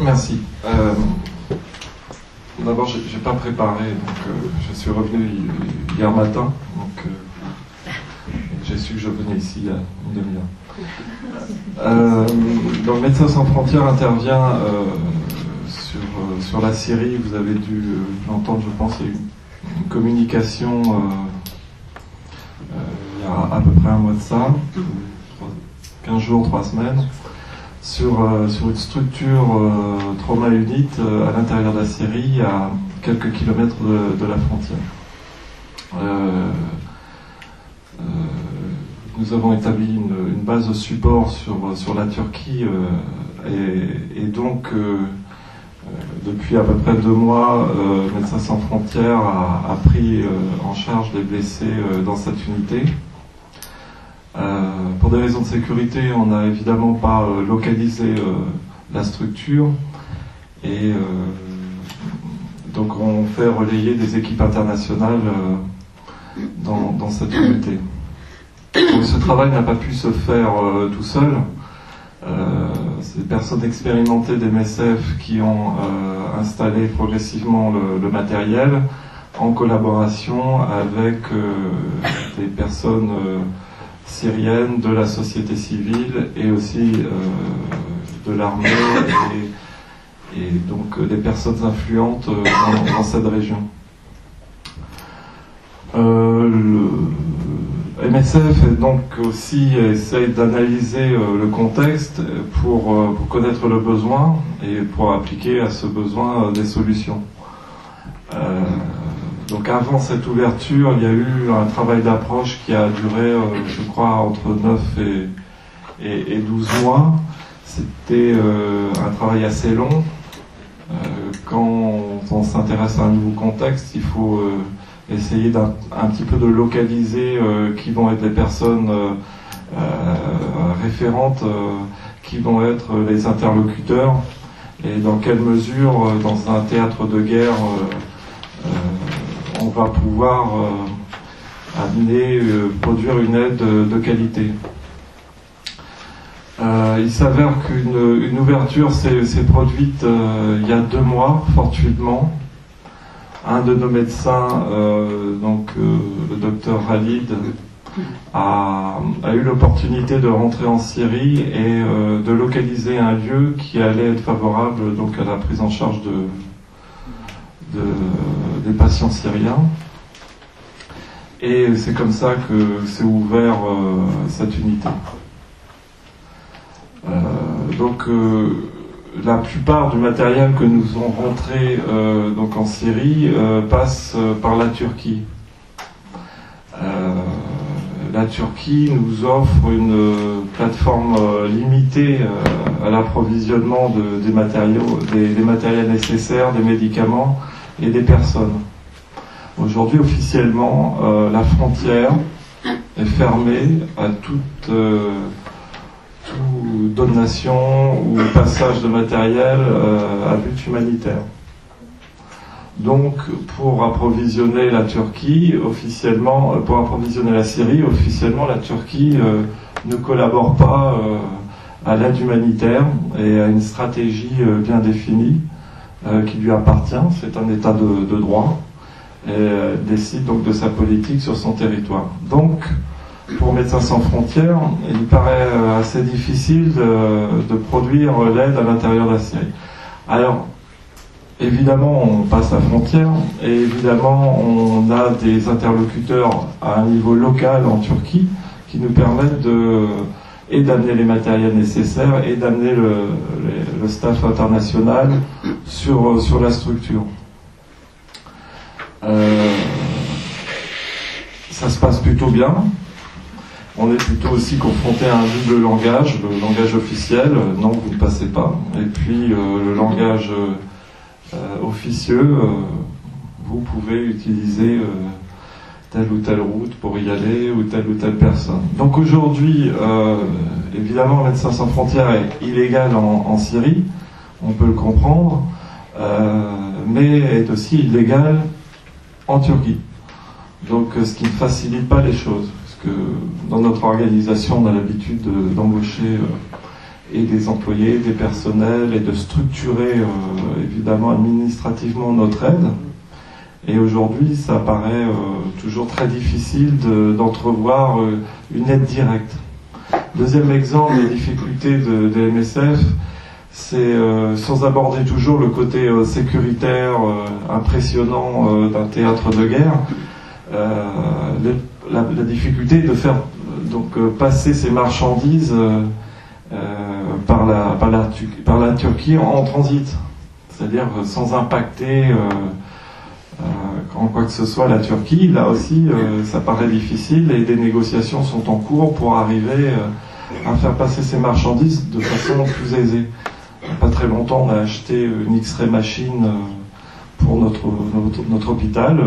Merci. D'abord, je n'ai pas préparé, donc je suis revenu hier matin, donc j'ai su que je venais ici il y a une demi-heure. Donc Médecins sans frontières intervient sur la Syrie. Vous avez dû l'entendre, je pense, il y a eu une communication il y a à peu près un mois de ça, 15 jours, 3 semaines, sur une structure trauma unit à l'intérieur de la Syrie, à quelques kilomètres de la frontière. Nous avons établi une base de support sur la Turquie et donc depuis à peu près 2 mois, Médecins sans frontières a pris en charge les blessés dans cette unité. Pour des raisons de sécurité, on n'a évidemment pas localisé la structure et donc on fait relayer des équipes internationales dans cette unité. Donc, ce travail n'a pas pu se faire tout seul. C'est des personnes expérimentées des MSF qui ont installé progressivement le matériel en collaboration avec des personnes syrienne, de la société civile et aussi de l'armée et donc des personnes influentes dans cette région. Le MSF donc aussi essaye d'analyser le contexte pour connaître le besoin et pour appliquer à ce besoin des solutions. Donc avant cette ouverture, il y a eu un travail d'approche qui a duré, je crois, entre 9 et 12 mois. C'était un travail assez long. Quand on s'intéresse à un nouveau contexte, il faut essayer un petit peu de localiser qui vont être les personnes référentes, qui vont être les interlocuteurs, et dans quelle mesure, dans un théâtre de guerre, on va pouvoir amener, produire une aide de qualité. Il s'avère qu'une ouverture s'est produite il y a 2 mois, fortuitement. Un de nos médecins, le docteur Khalid, a eu l'opportunité de rentrer en Syrie et de localiser un lieu qui allait être favorable donc à la prise en charge des patients syriens. Et c'est comme ça que s'est ouvert cette unité. La plupart du matériel que nous avons rentré donc en Syrie passe par la Turquie. La Turquie nous offre une plateforme limitée à l'approvisionnement des matériels nécessaires, des médicaments et des personnes. Aujourd'hui, officiellement, la frontière est fermée à toute donation ou passage de matériel à but humanitaire. Donc, pour approvisionner la Turquie, officiellement, pour approvisionner la Syrie, officiellement, la Turquie ne collabore pas à l'aide humanitaire et à une stratégie bien définie qui lui appartient. C'est un état de droit et décide donc de sa politique sur son territoire. Donc, pour Médecins sans frontières, il paraît assez difficile de produire l'aide à l'intérieur de la Syrie. Alors, évidemment, on passe la frontière et évidemment, on a des interlocuteurs à un niveau local en Turquie qui nous permettent d'amener les matériels nécessaires et d'amener le staff international sur la structure. Ça se passe plutôt bien. On est plutôt aussi confronté à un double langage, le langage officiel, non, vous ne passez pas, et puis le langage officieux, vous pouvez utiliser telle ou telle route pour y aller, ou telle personne. Donc aujourd'hui, évidemment, Médecins sans frontières est illégal en Syrie, on peut le comprendre, mais est aussi illégal en Turquie. Donc ce qui ne facilite pas les choses. Que dans notre organisation, on a l'habitude d'embaucher et des employés, des personnels et de structurer évidemment administrativement notre aide. Et aujourd'hui, ça paraît toujours très difficile d'entrevoir une aide directe. Deuxième exemple, les difficultés des MSF, c'est sans aborder toujours le côté sécuritaire impressionnant d'un théâtre de guerre. La difficulté de faire donc passer ces marchandises par la Turquie en transit, c'est-à-dire sans impacter en quoi que ce soit la Turquie. Là aussi, ça paraît difficile et des négociations sont en cours pour arriver à faire passer ces marchandises de façon plus aisée. Il n'y a pas très longtemps, on a acheté une X-ray machine pour notre hôpital.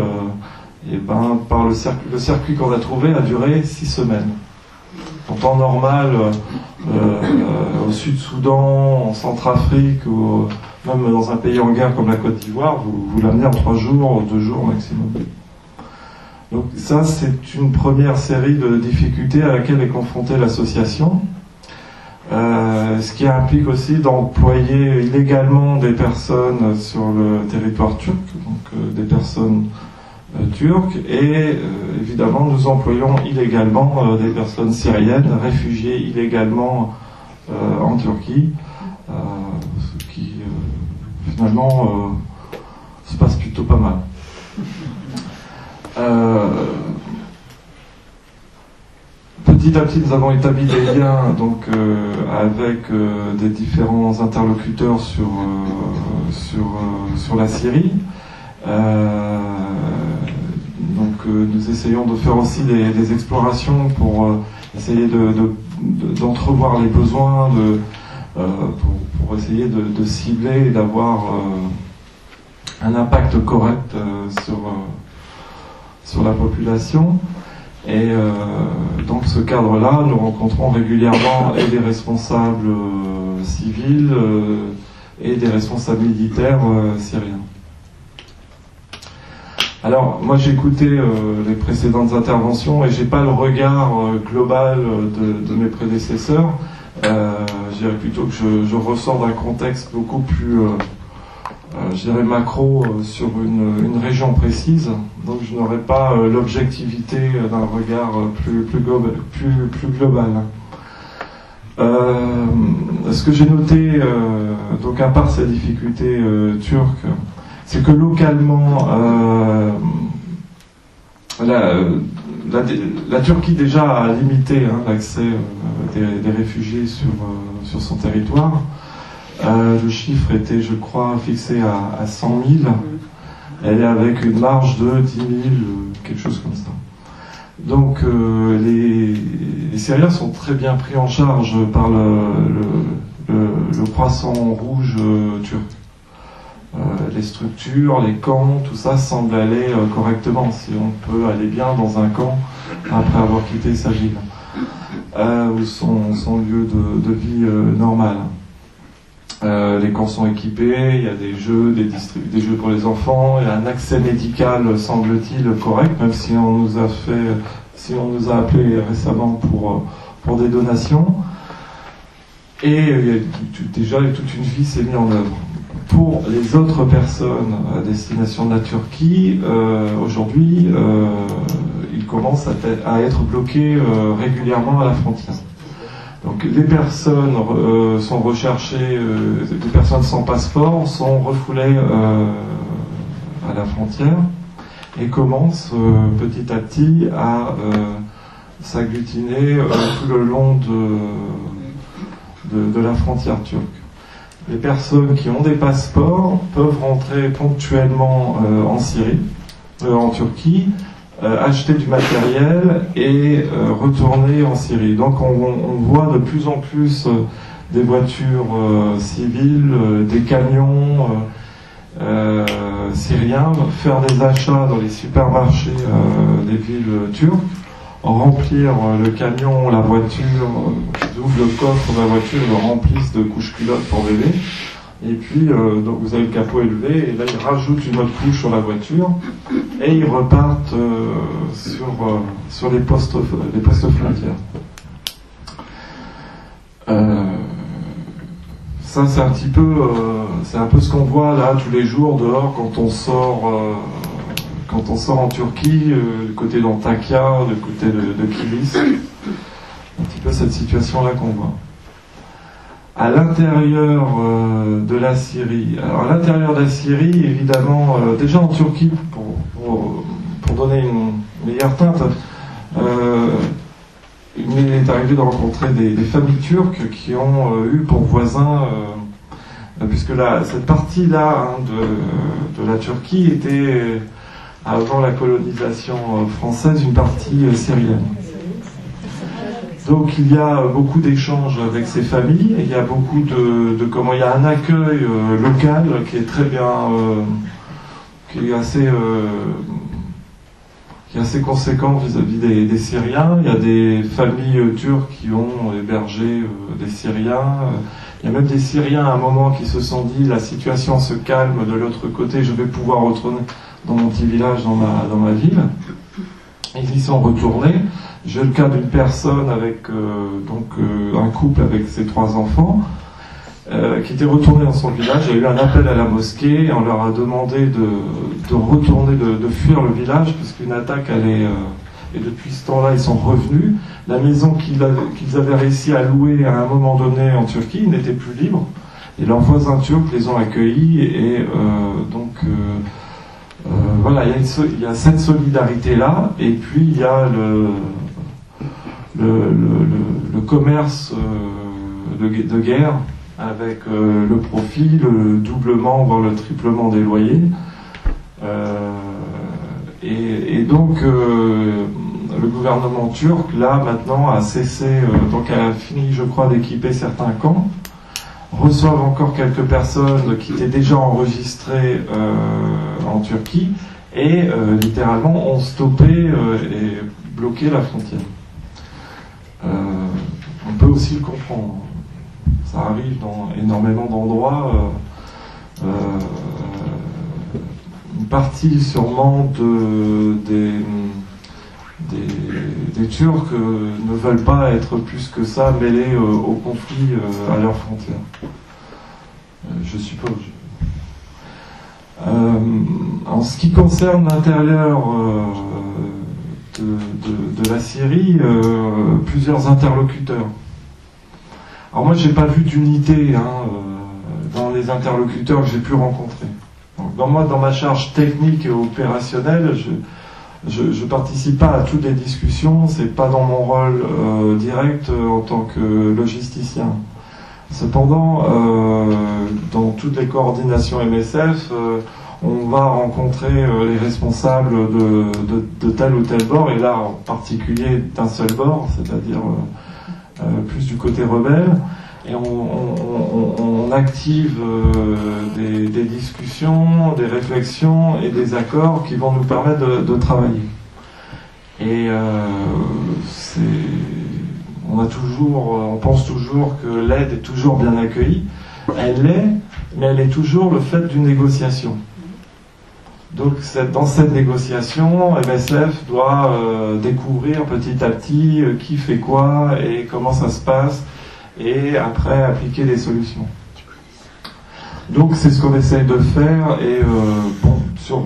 Et par le circuit qu'on a trouvé a duré 6 semaines. En temps normal, au Sud-Soudan, en Centrafrique, ou même dans un pays en guerre comme la Côte d'Ivoire, vous l'amenez en 3 jours, 2 jours maximum. Donc ça, c'est une première série de difficultés à laquelle est confrontée l'association. Ce qui implique aussi d'employer illégalement des personnes sur le territoire turc, donc des personnes turcs, et évidemment nous employons illégalement des personnes syriennes réfugiées illégalement en Turquie, ce qui finalement se passe plutôt pas mal. Petit à petit, nous avons établi des liens donc, avec des différents interlocuteurs sur la Syrie. Donc nous essayons de faire aussi des explorations pour essayer d'entrevoir les besoins, pour essayer de cibler et d'avoir un impact correct sur la population. Et dans ce cadre-là, nous rencontrons régulièrement et des responsables civils et des responsables militaires syriens. Alors, moi j'ai écouté les précédentes interventions et j'ai pas le regard global de mes prédécesseurs. Je dirais plutôt que je ressors d'un contexte beaucoup plus, je dirais macro, sur une région précise. Donc je n'aurai pas l'objectivité d'un regard plus global. Ce que j'ai noté, donc à part ces difficultés turques, c'est que localement, la Turquie déjà a limité l'accès des réfugiés sur son territoire. Le chiffre était, je crois, fixé à 100 000. Elle est avec une marge de 10 000, quelque chose comme ça. Donc les Syriens sont très bien pris en charge par le croissant rouge turc. Les structures, les camps, tout ça semble aller correctement, si on peut aller bien dans un camp après avoir quitté sa ville, ou son lieu de vie normal. Les camps sont équipés, il y a des jeux, des jeux pour les enfants, il y a un accès médical, semble-t-il, correct, même si on nous a appelés récemment pour des donations. Et déjà toute une vie s'est mise en œuvre. Pour les autres personnes à destination de la Turquie, aujourd'hui, ils commencent à être bloqués régulièrement à la frontière. Donc les personnes sont recherchées, les personnes sans passeport sont refoulées à la frontière et commencent petit à petit à s'agglutiner tout le long de la frontière turque. Les personnes qui ont des passeports peuvent rentrer ponctuellement en Syrie, en Turquie, acheter du matériel et retourner en Syrie. Donc on voit de plus en plus des voitures civiles, des camions syriens faire des achats dans les supermarchés des villes turques, remplir le camion, la voiture, ils ouvrent le coffre de la voiture, ils le remplissent de couches culottes pour bébé, et puis donc vous avez le capot élevé, et là ils rajoutent une autre couche sur la voiture, et ils repartent sur les postes frontières. Ça c'est un peu ce qu'on voit là tous les jours dehors quand on sort en Turquie, du côté d'Antakya, du côté de Kilis, un petit peu cette situation-là qu'on voit. À l'intérieur de la Syrie, alors à l'intérieur de la Syrie, évidemment, déjà en Turquie, pour donner une meilleure teinte, il m'est arrivé de rencontrer des familles turques qui ont eu pour voisins, puisque cette partie-là de la Turquie était, avant la colonisation française, une partie syrienne. Donc il y a beaucoup d'échanges avec ces familles, il y a beaucoup il y a un accueil local qui est très bien, qui est assez conséquent vis-à-vis des Syriens. Il y a des familles turques qui ont hébergé des Syriens. Il y a même des Syriens à un moment qui se sont dit la situation se calme de l'autre côté, je vais pouvoir retourner dans mon petit village, dans ma ville. Ils y sont retournés. J'ai le cas d'une personne avec un couple avec ses 3 enfants qui étaient retournés dans son village. Il y a eu un appel à la mosquée, et on leur a demandé de retourner, de fuir le village, parce qu'une attaque allait... et depuis ce temps-là, ils sont revenus. La maison qu'ils avaient réussi à louer à un moment donné en Turquie n'était plus libre. Et leurs voisins turcs les ont accueillis. Et voilà, il y a cette solidarité-là. Et puis, il y a le commerce de guerre, avec le profit, le doublement, voire le triplement des loyers. Et donc, le gouvernement turc, là, maintenant, a cessé, donc a fini, je crois, d'équiper certains camps, reçoivent encore quelques personnes qui étaient déjà enregistrées en Turquie, et littéralement ont stoppé et bloqué la frontière. On peut aussi le comprendre. Ça arrive dans énormément d'endroits. Une partie sûrement des Turcs ne veulent pas être plus que ça mêlés au conflit à leurs frontières. Je suppose. En ce qui concerne l'intérieur de la Syrie, plusieurs interlocuteurs. Alors moi, j'ai pas vu d'unité dans les interlocuteurs que j'ai pu rencontrer. Donc, dans ma charge technique et opérationnelle, je participe pas à toutes les discussions, c'est pas dans mon rôle direct en tant que logisticien. Cependant, dans toutes les coordinations MSF, on va rencontrer les responsables de tel ou tel bord, et là en particulier d'un seul bord, c'est-à-dire plus du côté rebelle. Et on active des discussions, des réflexions et des accords qui vont nous permettre de travailler. Et on pense toujours que l'aide est toujours bien accueillie. Elle l'est, mais elle est toujours le fait d'une négociation. Donc dans cette négociation, MSF doit découvrir petit à petit qui fait quoi et comment ça se passe, et après appliquer des solutions. Donc c'est ce qu'on essaye de faire, et sur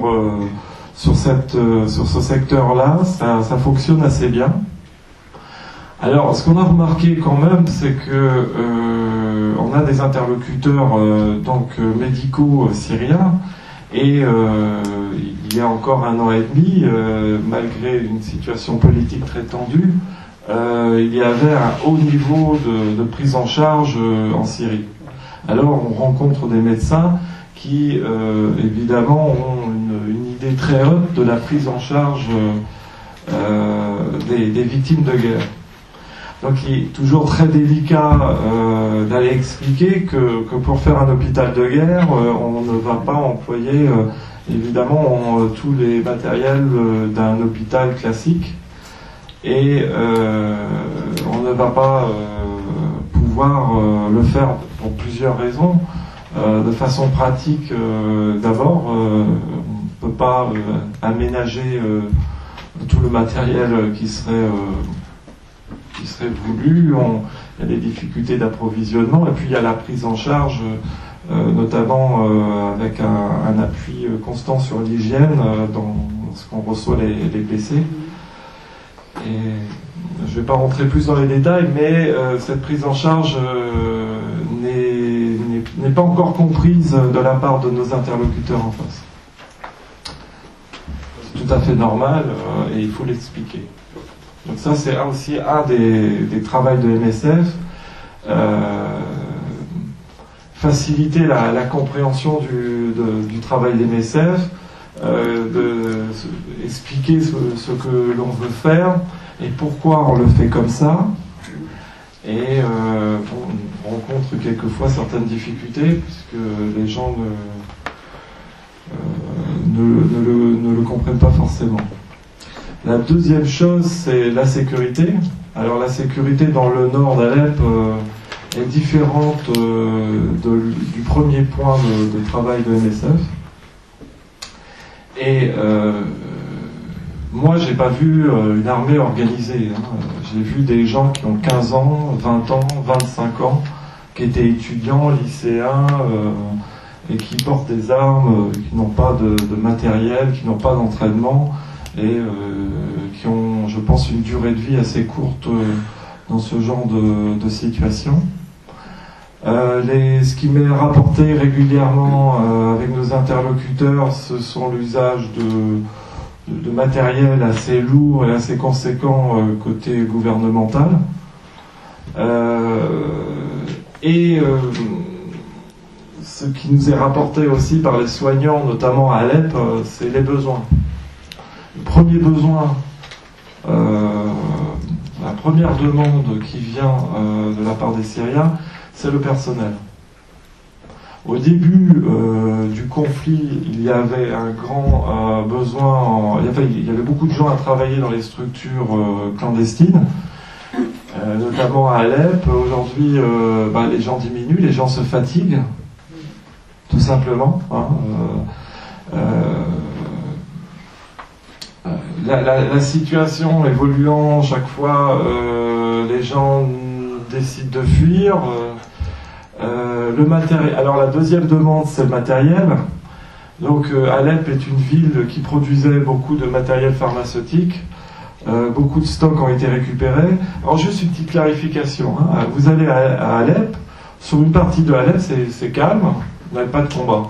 ce secteur-là, ça fonctionne assez bien. Alors, ce qu'on a remarqué quand même, c'est que on a des interlocuteurs médicaux syriens, et il y a encore 1 an et demi, malgré une situation politique très tendue, il y avait un haut niveau de prise en charge en Syrie. Alors on rencontre des médecins qui évidemment ont une idée très haute de la prise en charge des victimes de guerre. Donc il est toujours très délicat d'aller expliquer que pour faire un hôpital de guerre, on ne va pas employer évidemment tous les matériels d'un hôpital classique. Et on ne va pas pouvoir le faire pour plusieurs raisons. De façon pratique, d'abord, on ne peut pas aménager tout le matériel qui serait voulu. Il y a des difficultés d'approvisionnement, et puis il y a la prise en charge, notamment avec un appui constant sur l'hygiène dans ce qu'on reçoit les PC. Et je ne vais pas rentrer plus dans les détails, mais cette prise en charge n'est pas encore comprise de la part de nos interlocuteurs en face. C'est tout à fait normal, et il faut l'expliquer. Donc ça, c'est aussi un des travaux de MSF, faciliter la compréhension du travail d'MSF, expliquer ce que l'on veut faire et pourquoi on le fait comme ça. Et on rencontre quelquefois certaines difficultés puisque les gens ne le comprennent pas forcément. La deuxième chose, c'est la sécurité. Alors la sécurité dans le nord d'Alep est différente du premier point de travail de MSF. Et moi, j'ai pas vu une armée organisée. J'ai vu des gens qui ont 15 ans, 20 ans, 25 ans, qui étaient étudiants, lycéens, et qui portent des armes, qui n'ont pas de matériel, qui n'ont pas d'entraînement, et qui ont, je pense, une durée de vie assez courte dans ce genre de situation. Ce qui m'est rapporté régulièrement avec nos interlocuteurs, ce sont l'usage de matériel assez lourd et assez conséquent côté gouvernemental. Ce qui nous est rapporté aussi par les soignants, notamment à Alep, c'est les besoins. Le premier besoin, la première demande qui vient de la part des Syriens, c'est le personnel. Au début du conflit, il y avait un grand besoin, il y avait beaucoup de gens à travailler dans les structures clandestines, notamment à Alep. Aujourd'hui, les gens diminuent, les gens se fatiguent, tout simplement. La situation évoluant chaque fois, les gens décident de fuir. Le matériel. Alors la deuxième demande, c'est le matériel. Donc Alep est une ville qui produisait beaucoup de matériel pharmaceutique. Beaucoup de stocks ont été récupérés. Alors juste une petite clarification. Vous allez à Alep, sur une partie de Alep, c'est calme, vous n'avez pas de combat.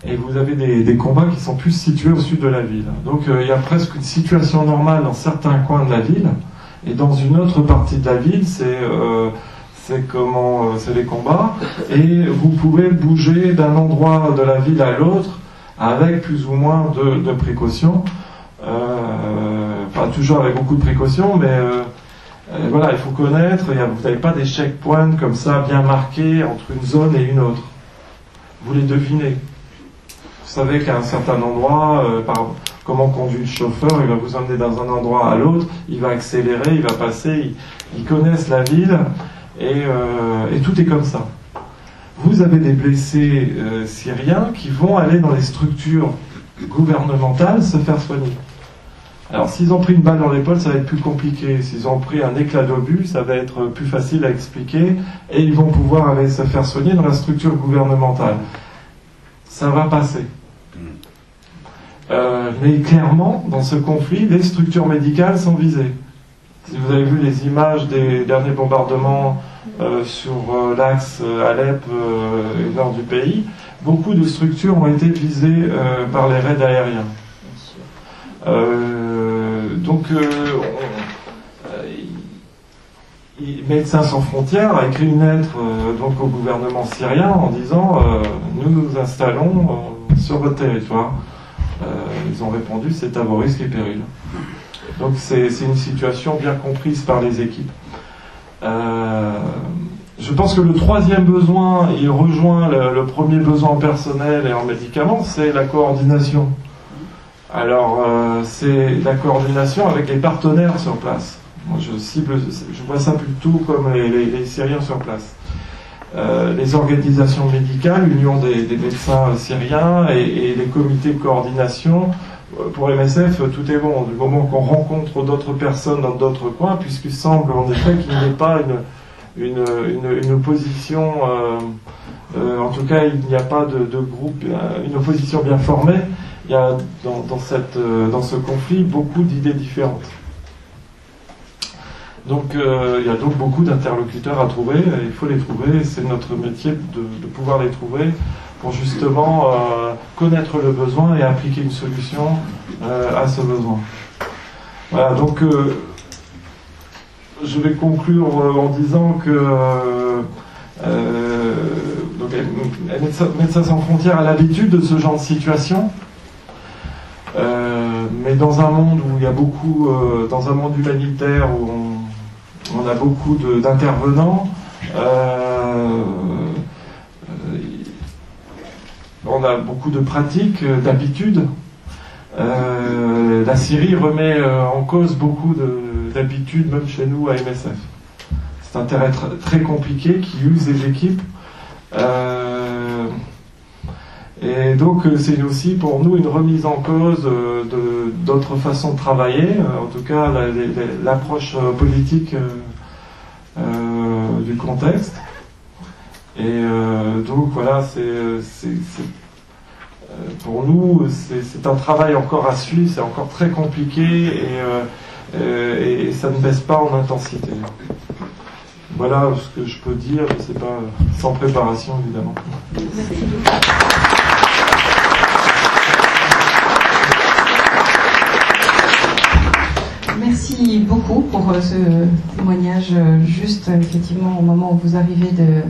Et vous avez des combats qui sont plus situés au sud de la ville. Donc il y a presque une situation normale dans certains coins de la ville, et dans une autre partie de la ville, c'est les combats, et vous pouvez bouger d'un endroit de la ville à l'autre avec plus ou moins de précautions. Pas toujours avec beaucoup de précautions, mais voilà, il faut connaître. Vous n'avez pas des checkpoints comme ça bien marqués entre une zone et une autre. Vous les devinez. Vous savez qu'à un certain endroit, comment conduit le chauffeur, il va vous emmener dans un endroit à l'autre, il va accélérer, il va passer, ils connaissent la ville, et tout est comme ça. Vous avez des blessés syriens qui vont aller dans les structures gouvernementales se faire soigner. Alors s'ils ont pris une balle dans l'épaule, ça va être plus compliqué. S'ils ont pris un éclat d'obus, ça va être plus facile à expliquer, et ils vont pouvoir aller se faire soigner dans la structure gouvernementale. Ça va passer. Mais clairement, dans ce conflit, les structures médicales sont visées. Si vous avez vu les images des derniers bombardements sur l'axe Alep et nord du pays, beaucoup de structures ont été visées par les raids aériens. Médecins sans frontières a écrit une lettre au gouvernement syrien en disant nous nous installons sur votre territoire. Ils ont répondu c'est à vos risques et périls. Donc c'est une situation bien comprise par les équipes. Je pense que le troisième besoin, il rejoint le premier besoin en personnel et en médicaments, c'est la coordination. Alors c'est la coordination avec les partenaires sur place. Moi je vois ça plutôt comme les Syriens sur place. Les organisations médicales, l'Union des médecins syriens et les comités de coordination. Pour MSF, tout est bon. Du moment qu'on rencontre d'autres personnes dans d'autres coins, puisqu'il semble en effet qu'il n'y ait pas une opposition, en tout cas il n'y a pas de groupe, une opposition bien formée. Il y a dans ce conflit beaucoup d'idées différentes. Donc il y a donc beaucoup d'interlocuteurs à trouver, et il faut les trouver, c'est notre métier de pouvoir les trouver pour justement connaître le besoin et appliquer une solution à ce besoin. Voilà, donc je vais conclure en disant que Médecins sans frontières a l'habitude de ce genre de situation. Mais dans un monde où il y a beaucoup, dans un monde humanitaire où on a beaucoup d'intervenants, on a beaucoup de pratiques, d'habitudes. La Syrie remet en cause beaucoup d'habitudes, même chez nous à MSF. C'est un terrain très compliqué qui use les équipes. Et donc c'est aussi pour nous une remise en cause d'autres façons de travailler, en tout cas l'approche politique du contexte. Et donc voilà, pour nous, c'est un travail encore à suivre, c'est encore très compliqué et ça ne baisse pas en intensité. Voilà ce que je peux dire, c'est pas sans préparation évidemment. Merci beaucoup pour ce témoignage juste effectivement au moment où vous arrivez de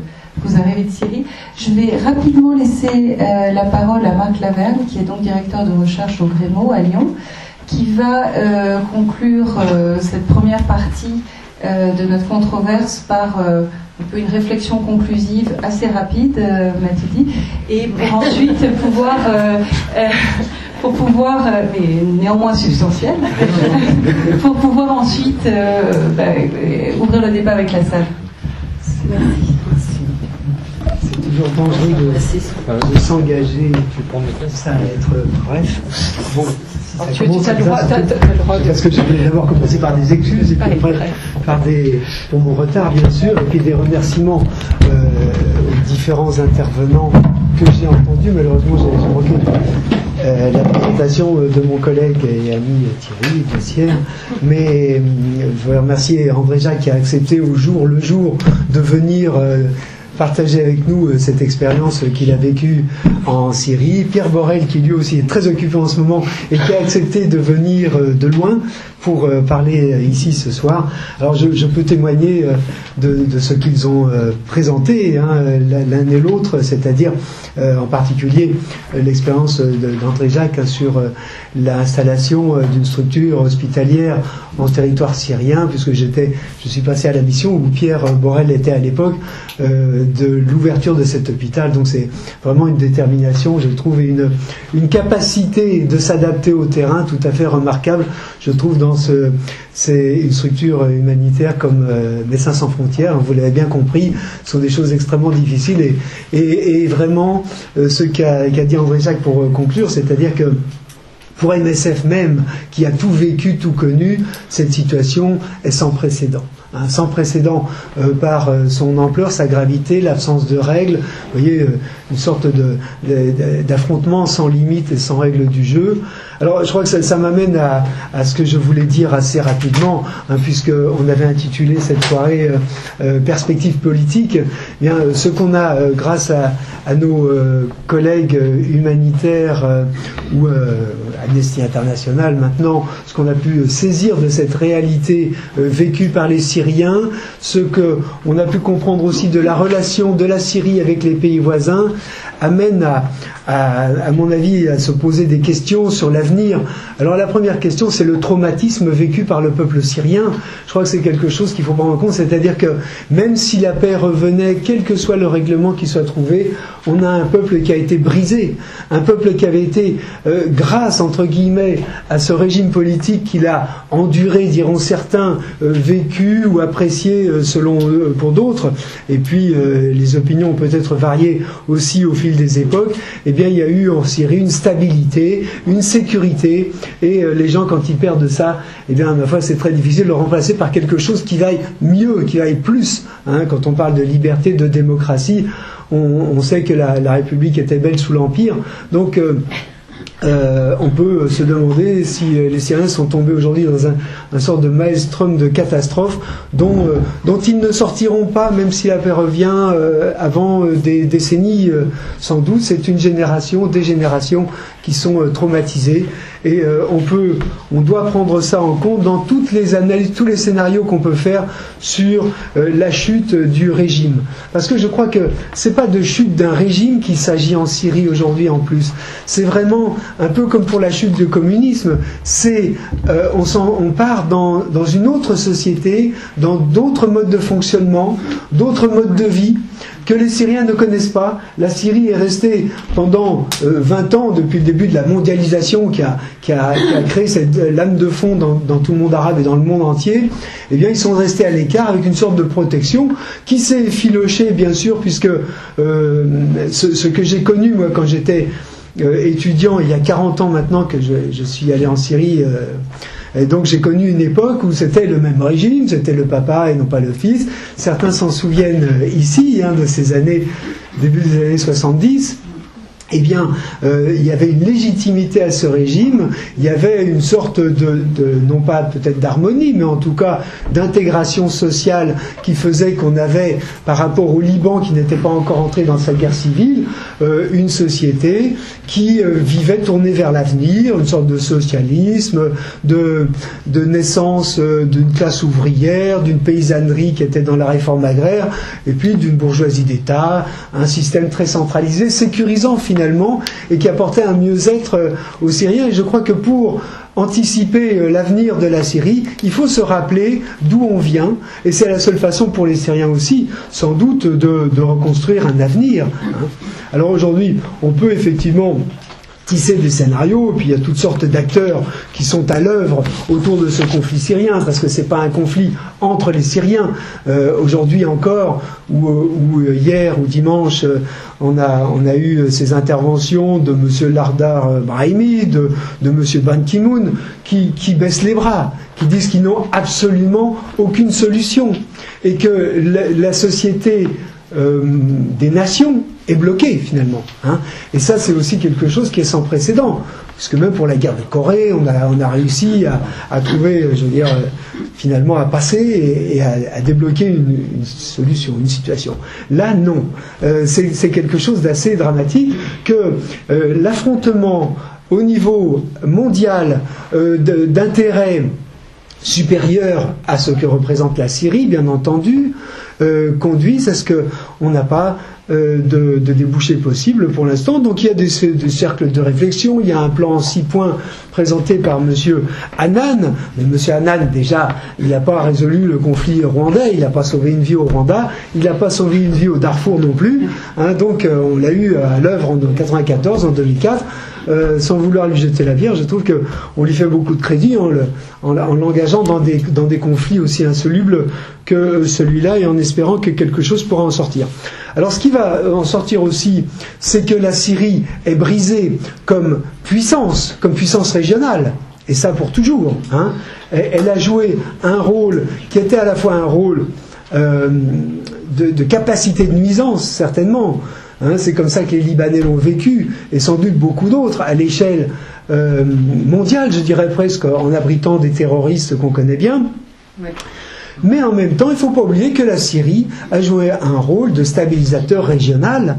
Syrie. Je vais rapidement laisser la parole à Marc Laverne, qui est donc directeur de recherche au Grémo à Lyon, qui va conclure cette première partie de notre controverse par un peu une réflexion conclusive assez rapide, m'a-t-il dit, et pour ensuite pouvoir, mais néanmoins substantiel, pour pouvoir ensuite ouvrir le débat avec la salle. Merci. C'est toujours dangereux de s'engager ça à être bref. Bon, tu as le droit, parce que je voulais d'abord commencer par des excuses et puis après pour mon retard bien sûr, et puis des remerciements aux différents intervenants que j'ai entendus. Malheureusement j'ai manqué la présentation de mon collègue et ami Thierry Boissière, mais je voudrais remercier André Jacques qui a accepté le jour de venir partager avec nous cette expérience qu'il a vécue en Syrie. Pierre Borel, qui lui aussi est très occupé en ce moment et qui a accepté de venir de loin pour parler ici ce soir. Alors je peux témoigner de ce qu'ils ont présenté, l'un et l'autre, c'est-à-dire en particulier l'expérience d'André Jacques sur l'installation d'une structure hospitalière en territoire syrien, puisque je suis passé à la mission où Pierre Borel était à l'époque de l'ouverture de cet hôpital. Donc c'est vraiment une détermination, je trouve, et une capacité de s'adapter au terrain tout à fait remarquable, je trouve, dans c'est une structure humanitaire comme Médecins sans frontières, vous l'avez bien compris, ce sont des choses extrêmement difficiles et vraiment ce qu'a dit André Jacques pour conclure, c'est-à-dire que pour MSF même, qui a tout vécu, tout connu, cette situation est sans précédent. Sans précédent par son ampleur, sa gravité, l'absence de règles, vous voyez, une sorte d'affrontement sans limite et sans règles du jeu. Alors je crois que ça m'amène à ce que je voulais dire assez rapidement, puisqu'on avait intitulé cette soirée Perspectives politiques. Eh bien, ce qu'on a grâce à nos collègues humanitaires ou Amnesty International maintenant, ce qu'on a pu saisir de cette réalité vécue par les Syriens, ce qu'on a pu comprendre aussi de la relation de la Syrie avec les pays voisins, amène à mon avis à se poser des questions sur l'avenir. Alors la première question, c'est le traumatisme vécu par le peuple syrien. Je crois que c'est quelque chose qu'il faut prendre en compte, c'est-à-dire que même si la paix revenait, quel que soit le règlement qui soit trouvé, on a un peuple qui a été brisé, un peuple qui avait été, grâce entre guillemets à ce régime politique qu'il a enduré, diront certains, vécu ou apprécié selon pour d'autres, et puis les opinions ont peut-être varié aussi au fil des époques. Eh bien il y a eu en Syrie une stabilité, une sécurité, et les gens quand ils perdent ça, eh bien à ma foi c'est très difficile de le remplacer par quelque chose qui vaille mieux, qui vaille plus. Quand on parle de liberté, de démocratie, on sait que la République était belle sous l'Empire, donc on peut se demander si les Syriens sont tombés aujourd'hui dans un sorte de maelstrom de catastrophe dont ils ne sortiront pas, même si la paix revient avant des décennies sans doute. C'est une génération, des générations qui sont traumatisées, et on doit prendre ça en compte dans toutes les analyses, tous les scénarios qu'on peut faire sur la chute du régime. Parce que je crois que c'est pas de chute d'un régime qu'il s'agit en Syrie aujourd'hui en plus. C'est vraiment un peu comme pour la chute du communisme. C'est on part dans une autre société, dans d'autres modes de fonctionnement, d'autres modes de vie que les Syriens ne connaissent pas. La Syrie est restée pendant 20 ans, depuis le début de la mondialisation qui a créé cette lame de fond dans tout le monde arabe et dans le monde entier. Eh bien, ils sont restés à l'écart avec une sorte de protection qui s'est effilochée, bien sûr, puisque ce que j'ai connu, moi, quand j'étais étudiant, il y a 40 ans maintenant que je suis allé en Syrie Et donc j'ai connu une époque où c'était le même régime, c'était le papa et non pas le fils. Certains s'en souviennent ici, de ces années, début des années 70. Eh bien, il y avait une légitimité à ce régime, il y avait une sorte de non pas peut-être d'harmonie, mais en tout cas d'intégration sociale qui faisait qu'on avait, par rapport au Liban qui n'était pas encore entré dans sa guerre civile, une société qui vivait tournée vers l'avenir, une sorte de socialisme, de naissance d'une classe ouvrière, d'une paysannerie qui était dans la réforme agraire, et puis d'une bourgeoisie d'État, un système très centralisé, sécurisant finalement, et qui apportait un mieux-être aux Syriens. Et je crois que pour anticiper l'avenir de la Syrie, il faut se rappeler d'où on vient, et c'est la seule façon pour les Syriens aussi, sans doute, de reconstruire un avenir. Alors aujourd'hui, on peut effectivement tisser des scénarios, et puis il y a toutes sortes d'acteurs qui sont à l'œuvre autour de ce conflit syrien, parce que c'est pas un conflit entre les Syriens. Aujourd'hui encore, ou hier ou dimanche, on a eu ces interventions de M. Lardar Brahimi, de M. Ban Ki-moon, qui baissent les bras, qui disent qu'ils n'ont absolument aucune solution, et que la société des nations est bloquée finalement. Et ça, c'est aussi quelque chose qui est sans précédent, puisque même pour la guerre de Corée, on a réussi à trouver, je veux dire, finalement à passer et à débloquer une solution, une situation. Là, non. C'est quelque chose d'assez dramatique que l'affrontement au niveau mondial d'intérêts supérieurs à ce que représente la Syrie, bien entendu, conduisent à ce qu'on n'a pas de débouchés possibles pour l'instant. Donc il y a des cercles de réflexion, il y a un plan en 6 points présenté par M. Annan. Mais M. Annan, déjà, il n'a pas résolu le conflit rwandais, il n'a pas sauvé une vie au Rwanda, il n'a pas sauvé une vie au Darfour non plus. Donc on l'a eu à l'œuvre en 1994, en 2004. Sans vouloir lui jeter la bière, je trouve qu'on lui fait beaucoup de crédit en l'engageant dans des conflits aussi insolubles que celui-là, et en espérant que quelque chose pourra en sortir. Alors ce qui va en sortir aussi, c'est que la Syrie est brisée comme puissance régionale, et ça pour toujours. Elle a joué un rôle qui était à la fois un rôle de capacité de nuisance, certainement. C'est comme ça que les Libanais l'ont vécu, et sans doute beaucoup d'autres, à l'échelle mondiale, je dirais presque, en abritant des terroristes qu'on connaît bien. Ouais. Mais en même temps, il ne faut pas oublier que la Syrie a joué un rôle de stabilisateur régional,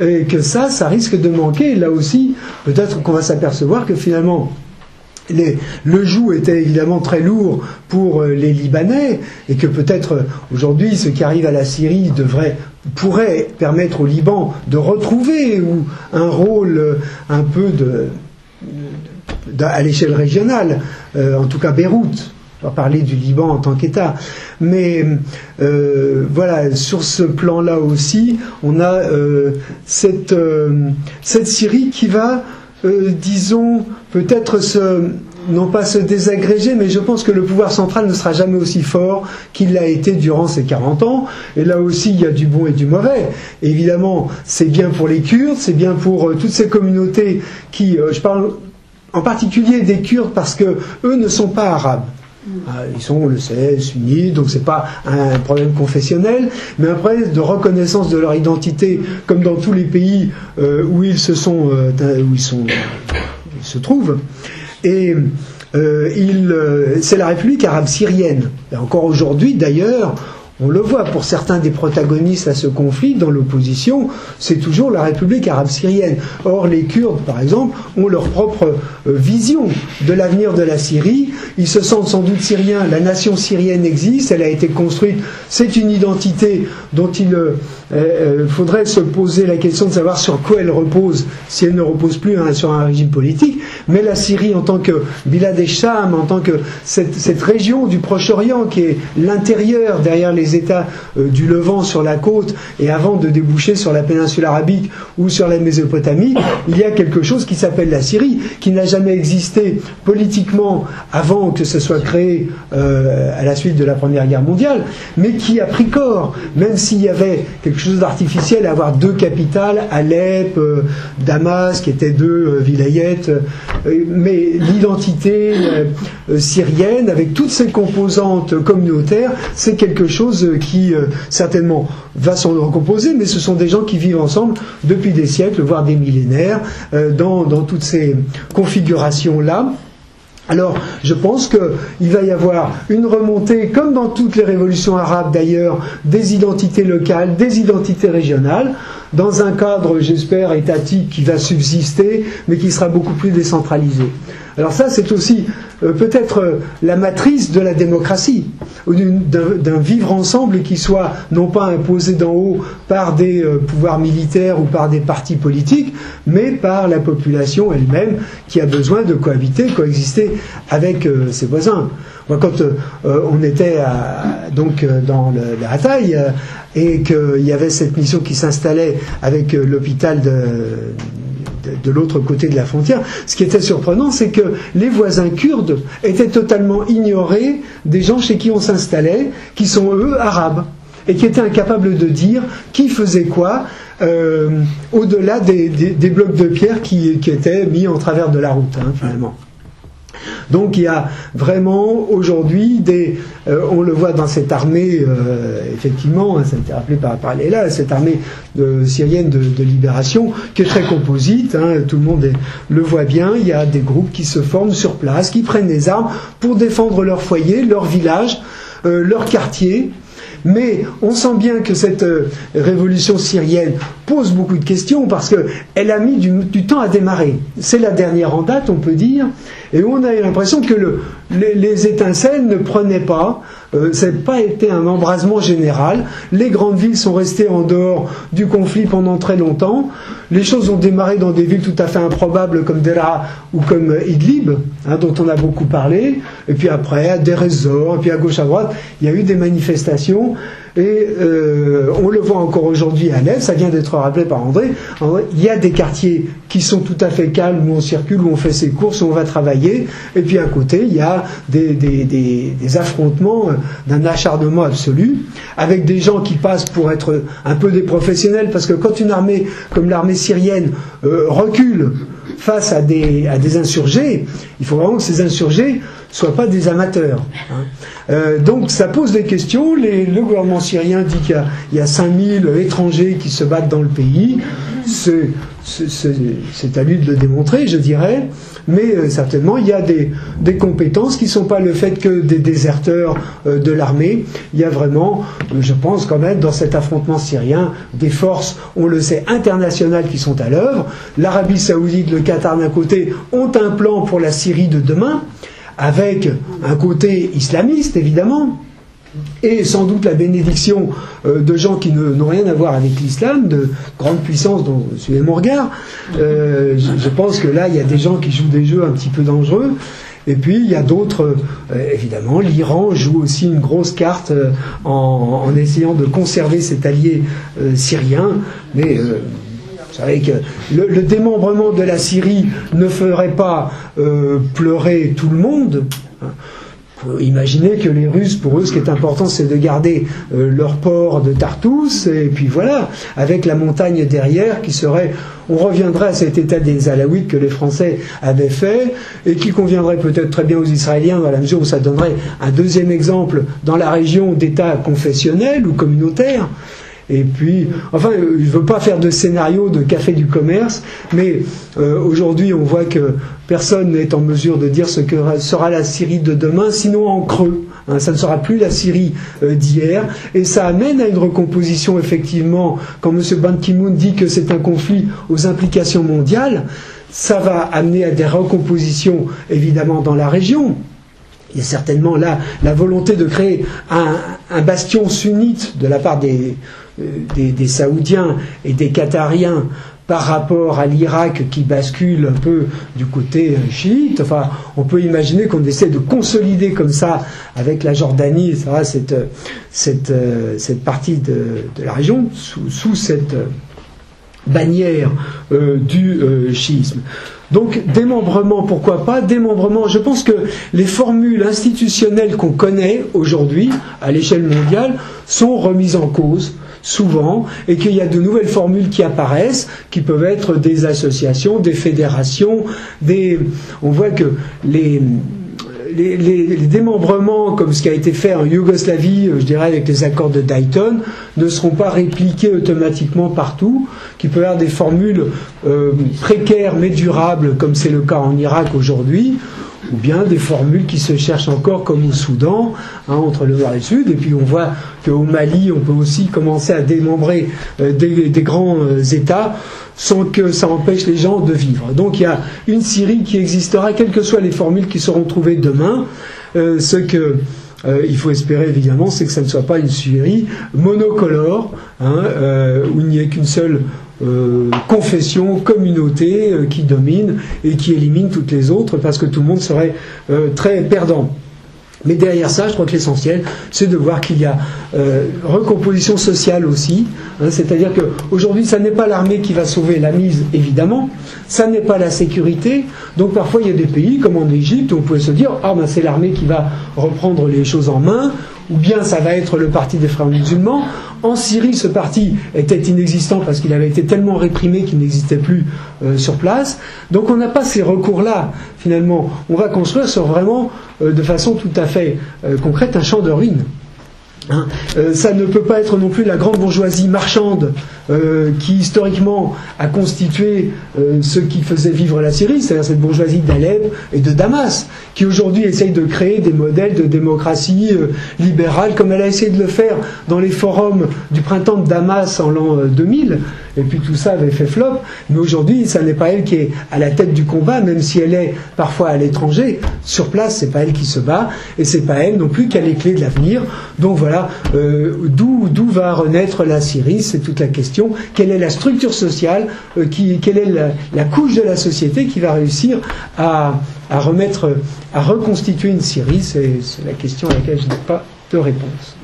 et que ça risque de manquer. Et là aussi, peut-être qu'on va s'apercevoir que finalement, le joug était évidemment très lourd pour les Libanais, et que peut-être aujourd'hui ce qui arrive à la Syrie pourrait permettre au Liban de retrouver un rôle un peu à l'échelle régionale, en tout cas Beyrouth. On va parler du Liban en tant qu'État. Mais voilà, sur ce plan-là aussi, on a cette Syrie qui va, disons, peut-être non pas se désagréger, mais je pense que le pouvoir central ne sera jamais aussi fort qu'il l'a été durant ces 40 ans. Et là aussi, il y a du bon et du mauvais. Et évidemment, c'est bien pour les Kurdes, c'est bien pour toutes ces communautés qui... je parle en particulier des Kurdes parce que eux ne sont pas arabes. Ils sont, on le sait, sunnites, donc c'est pas un problème confessionnel, mais après de reconnaissance de leur identité, comme dans tous les pays où ils se trouvent. Et c'est la République arabe syrienne. Et encore aujourd'hui, d'ailleurs, on le voit pour certains des protagonistes à ce conflit dans l'opposition, c'est toujours la République arabe syrienne. Or, les Kurdes, par exemple, ont leur propre vision de l'avenir de la Syrie. Ils se sentent sans doute syriens. La nation syrienne existe, elle a été construite. C'est une identité dont il faudrait se poser la question de savoir sur quoi elle repose, si elle ne repose plus sur un régime politique. Mais la Syrie, en tant que Bilad el-Sham, en tant que cette région du Proche-Orient qui est l'intérieur derrière les États du Levant sur la côte, et avant de déboucher sur la péninsule arabique ou sur la Mésopotamie, il y a quelque chose qui s'appelle la Syrie, qui n'a jamais existé politiquement avant que ce soit créé à la suite de la Première Guerre mondiale, mais qui a pris corps, même s'il y avait quelque chose d'artificiel à avoir 2 capitales, Alep, Damas, qui étaient 2 vilayettes, mais l'identité syrienne, avec toutes ses composantes communautaires, c'est quelque chose qui certainement va s'en recomposer, mais ce sont des gens qui vivent ensemble depuis des siècles, voire des millénaires, dans toutes ces configurations-là. Alors, je pense qu'il va y avoir une remontée, comme dans toutes les révolutions arabes d'ailleurs, des identités locales, des identités régionales, dans un cadre, j'espère, étatique qui va subsister, mais qui sera beaucoup plus décentralisé. Alors ça, c'est aussi peut-être la matrice de la démocratie, d'un vivre ensemble qui soit non pas imposé d'en haut par des pouvoirs militaires ou par des partis politiques, mais par la population elle-même qui a besoin de coexister avec ses voisins. Moi, quand on était dans la Hatay et qu'il y avait cette mission qui s'installait avec l'hôpital de l'autre côté de la frontière, ce qui était surprenant, c'est que les voisins kurdes étaient totalement ignorés des gens chez qui on s'installait, qui sont eux arabes, et qui étaient incapables de dire qui faisait quoi, au-delà des blocs de pierre qui étaient mis en travers de la route, finalement. Donc il y a vraiment aujourd'hui on le voit dans cette armée, effectivement, ça a été rappelé par Léla, cette armée syrienne de libération qui est très composite, tout le monde le voit bien, il y a des groupes qui se forment sur place, qui prennent les armes pour défendre leur foyer, leur village, leur quartier. Mais on sent bien que cette révolution syrienne pose beaucoup de questions parce qu'elle a mis du temps à démarrer. C'est la dernière en date, on peut dire, et on a l'impression que les étincelles ne prenaient pas. Ça n'a pas été un embrasement général. Les grandes villes sont restées en dehors du conflit pendant très longtemps. Les choses ont démarré dans des villes tout à fait improbables comme Deraa ou comme Idlib, dont on a beaucoup parlé. Et puis après, à Deir ez-Zor, et puis à gauche à droite, il y a eu des manifestations. Et on le voit encore aujourd'hui à Alep, ça vient d'être rappelé par André. Il y a des quartiers qui sont tout à fait calmes, où on circule, où on fait ses courses, où on va travailler. Et puis à côté, il y a des affrontements d'un acharnement absolu, avec des gens qui passent pour être un peu des professionnels, parce que quand une armée comme l'armée syrienne recule face à des insurgés, il faut vraiment que ces insurgés soient pas des amateurs. Donc ça pose des questions. Le gouvernement syrien dit qu'il y a 5000 étrangers qui se battent dans le pays. C'est à lui de le démontrer, je dirais. Mais certainement, il y a des compétences qui ne sont pas le fait que des déserteurs de l'armée. Il y a vraiment, je pense quand même, dans cet affrontement syrien, des forces, on le sait, internationales qui sont à l'œuvre. L'Arabie Saoudite, le Qatar d'un côté, ont un plan pour la Syrie de demain, avec un côté islamiste, évidemment, et sans doute la bénédiction de gens qui n'ont rien à voir avec l'islam, de grandes puissances dont suivez mon regard. Je pense que là, il y a des gens qui jouent des jeux un petit peu dangereux. Et puis, il y a d'autres, évidemment, l'Iran joue aussi une grosse carte en essayant de conserver cet allié syrien, mais... vous savez que le démembrement de la Syrie ne ferait pas pleurer tout le monde. Imaginez que les Russes, pour eux, ce qui est important, c'est de garder leur port de Tartous, et puis voilà, avec la montagne derrière, qui serait... On reviendrait à cet état des Alaouites que les Français avaient fait, et qui conviendrait peut-être très bien aux Israéliens, dans la mesure où ça donnerait un deuxième exemple dans la région d'état confessionnel ou communautaire. Et puis, enfin, je ne veux pas faire de scénario de café du commerce, mais aujourd'hui, on voit que personne n'est en mesure de dire ce que sera la Syrie de demain, sinon en creux. Ça ne sera plus la Syrie d'hier. Et ça amène à une recomposition, effectivement, quand M. Ban Ki-moon dit que c'est un conflit aux implications mondiales, ça va amener à des recompositions, évidemment, dans la région. Il y a certainement là la volonté de créer un bastion sunnite de la part des Saoudiens et des Qatariens par rapport à l'Irak qui bascule un peu du côté chiite. Enfin, on peut imaginer qu'on essaie de consolider comme ça avec la Jordanie, cette partie de la région sous cette bannière du chiisme. Donc, démembrement, pourquoi pas? Démembrement, je pense que les formules institutionnelles qu'on connaît aujourd'hui, à l'échelle mondiale, sont remises en cause souvent, et qu'il y a de nouvelles formules qui apparaissent, qui peuvent être des associations, des fédérations, on voit que les démembrements, comme ce qui a été fait en Yougoslavie, je dirais avec les accords de Dayton, ne seront pas répliqués automatiquement partout, qu'il peut y avoir des formules précaires mais durables, comme c'est le cas en Irak aujourd'hui, ou bien des formules qui se cherchent encore, comme au Soudan, entre le nord et le sud. Et puis on voit qu'au Mali, on peut aussi commencer à démembrer des grands États sans que ça empêche les gens de vivre. Donc il y a une Syrie qui existera, quelles que soient les formules qui seront trouvées demain. Ce que il faut espérer évidemment, c'est que ça ne soit pas une Syrie monocolore, où il n'y ait qu'une seule confession, communauté qui domine et qui élimine toutes les autres, parce que tout le monde serait très perdant. Mais derrière ça, je crois que l'essentiel, c'est de voir qu'il y a recomposition sociale aussi. C'est-à-dire qu'aujourd'hui, ça n'est pas l'armée qui va sauver la mise, évidemment. Ça n'est pas la sécurité. Donc parfois, il y a des pays, comme en Égypte, où on pouvait se dire « Ah, ben, c'est l'armée qui va reprendre les choses en main », ou bien ça va être le parti des frères musulmans. En Syrie, ce parti était inexistant parce qu'il avait été tellement réprimé qu'il n'existait plus sur place. Donc on n'a pas ces recours-là, finalement. On va construire sur vraiment, de façon tout à fait concrète, un champ de ruines. Ça ne peut pas être non plus la grande bourgeoisie marchande qui historiquement a constitué ce qui faisait vivre la Syrie, c'est-à-dire cette bourgeoisie d'Alep et de Damas, qui aujourd'hui essaye de créer des modèles de démocratie libérale, comme elle a essayé de le faire dans les forums du printemps de Damas en l'an 2000, et puis tout ça avait fait flop. Mais aujourd'hui, ça n'est pas elle qui est à la tête du combat, même si elle est parfois à l'étranger. Sur place, c'est pas elle qui se bat, et c'est pas elle non plus qui a les clés de l'avenir. Donc voilà, d'où va renaître la Syrie, c'est toute la question. Quelle est la structure sociale, quelle est la couche de la société qui va réussir à reconstituer une Syrie? C'est la question à laquelle je n'ai pas de réponse.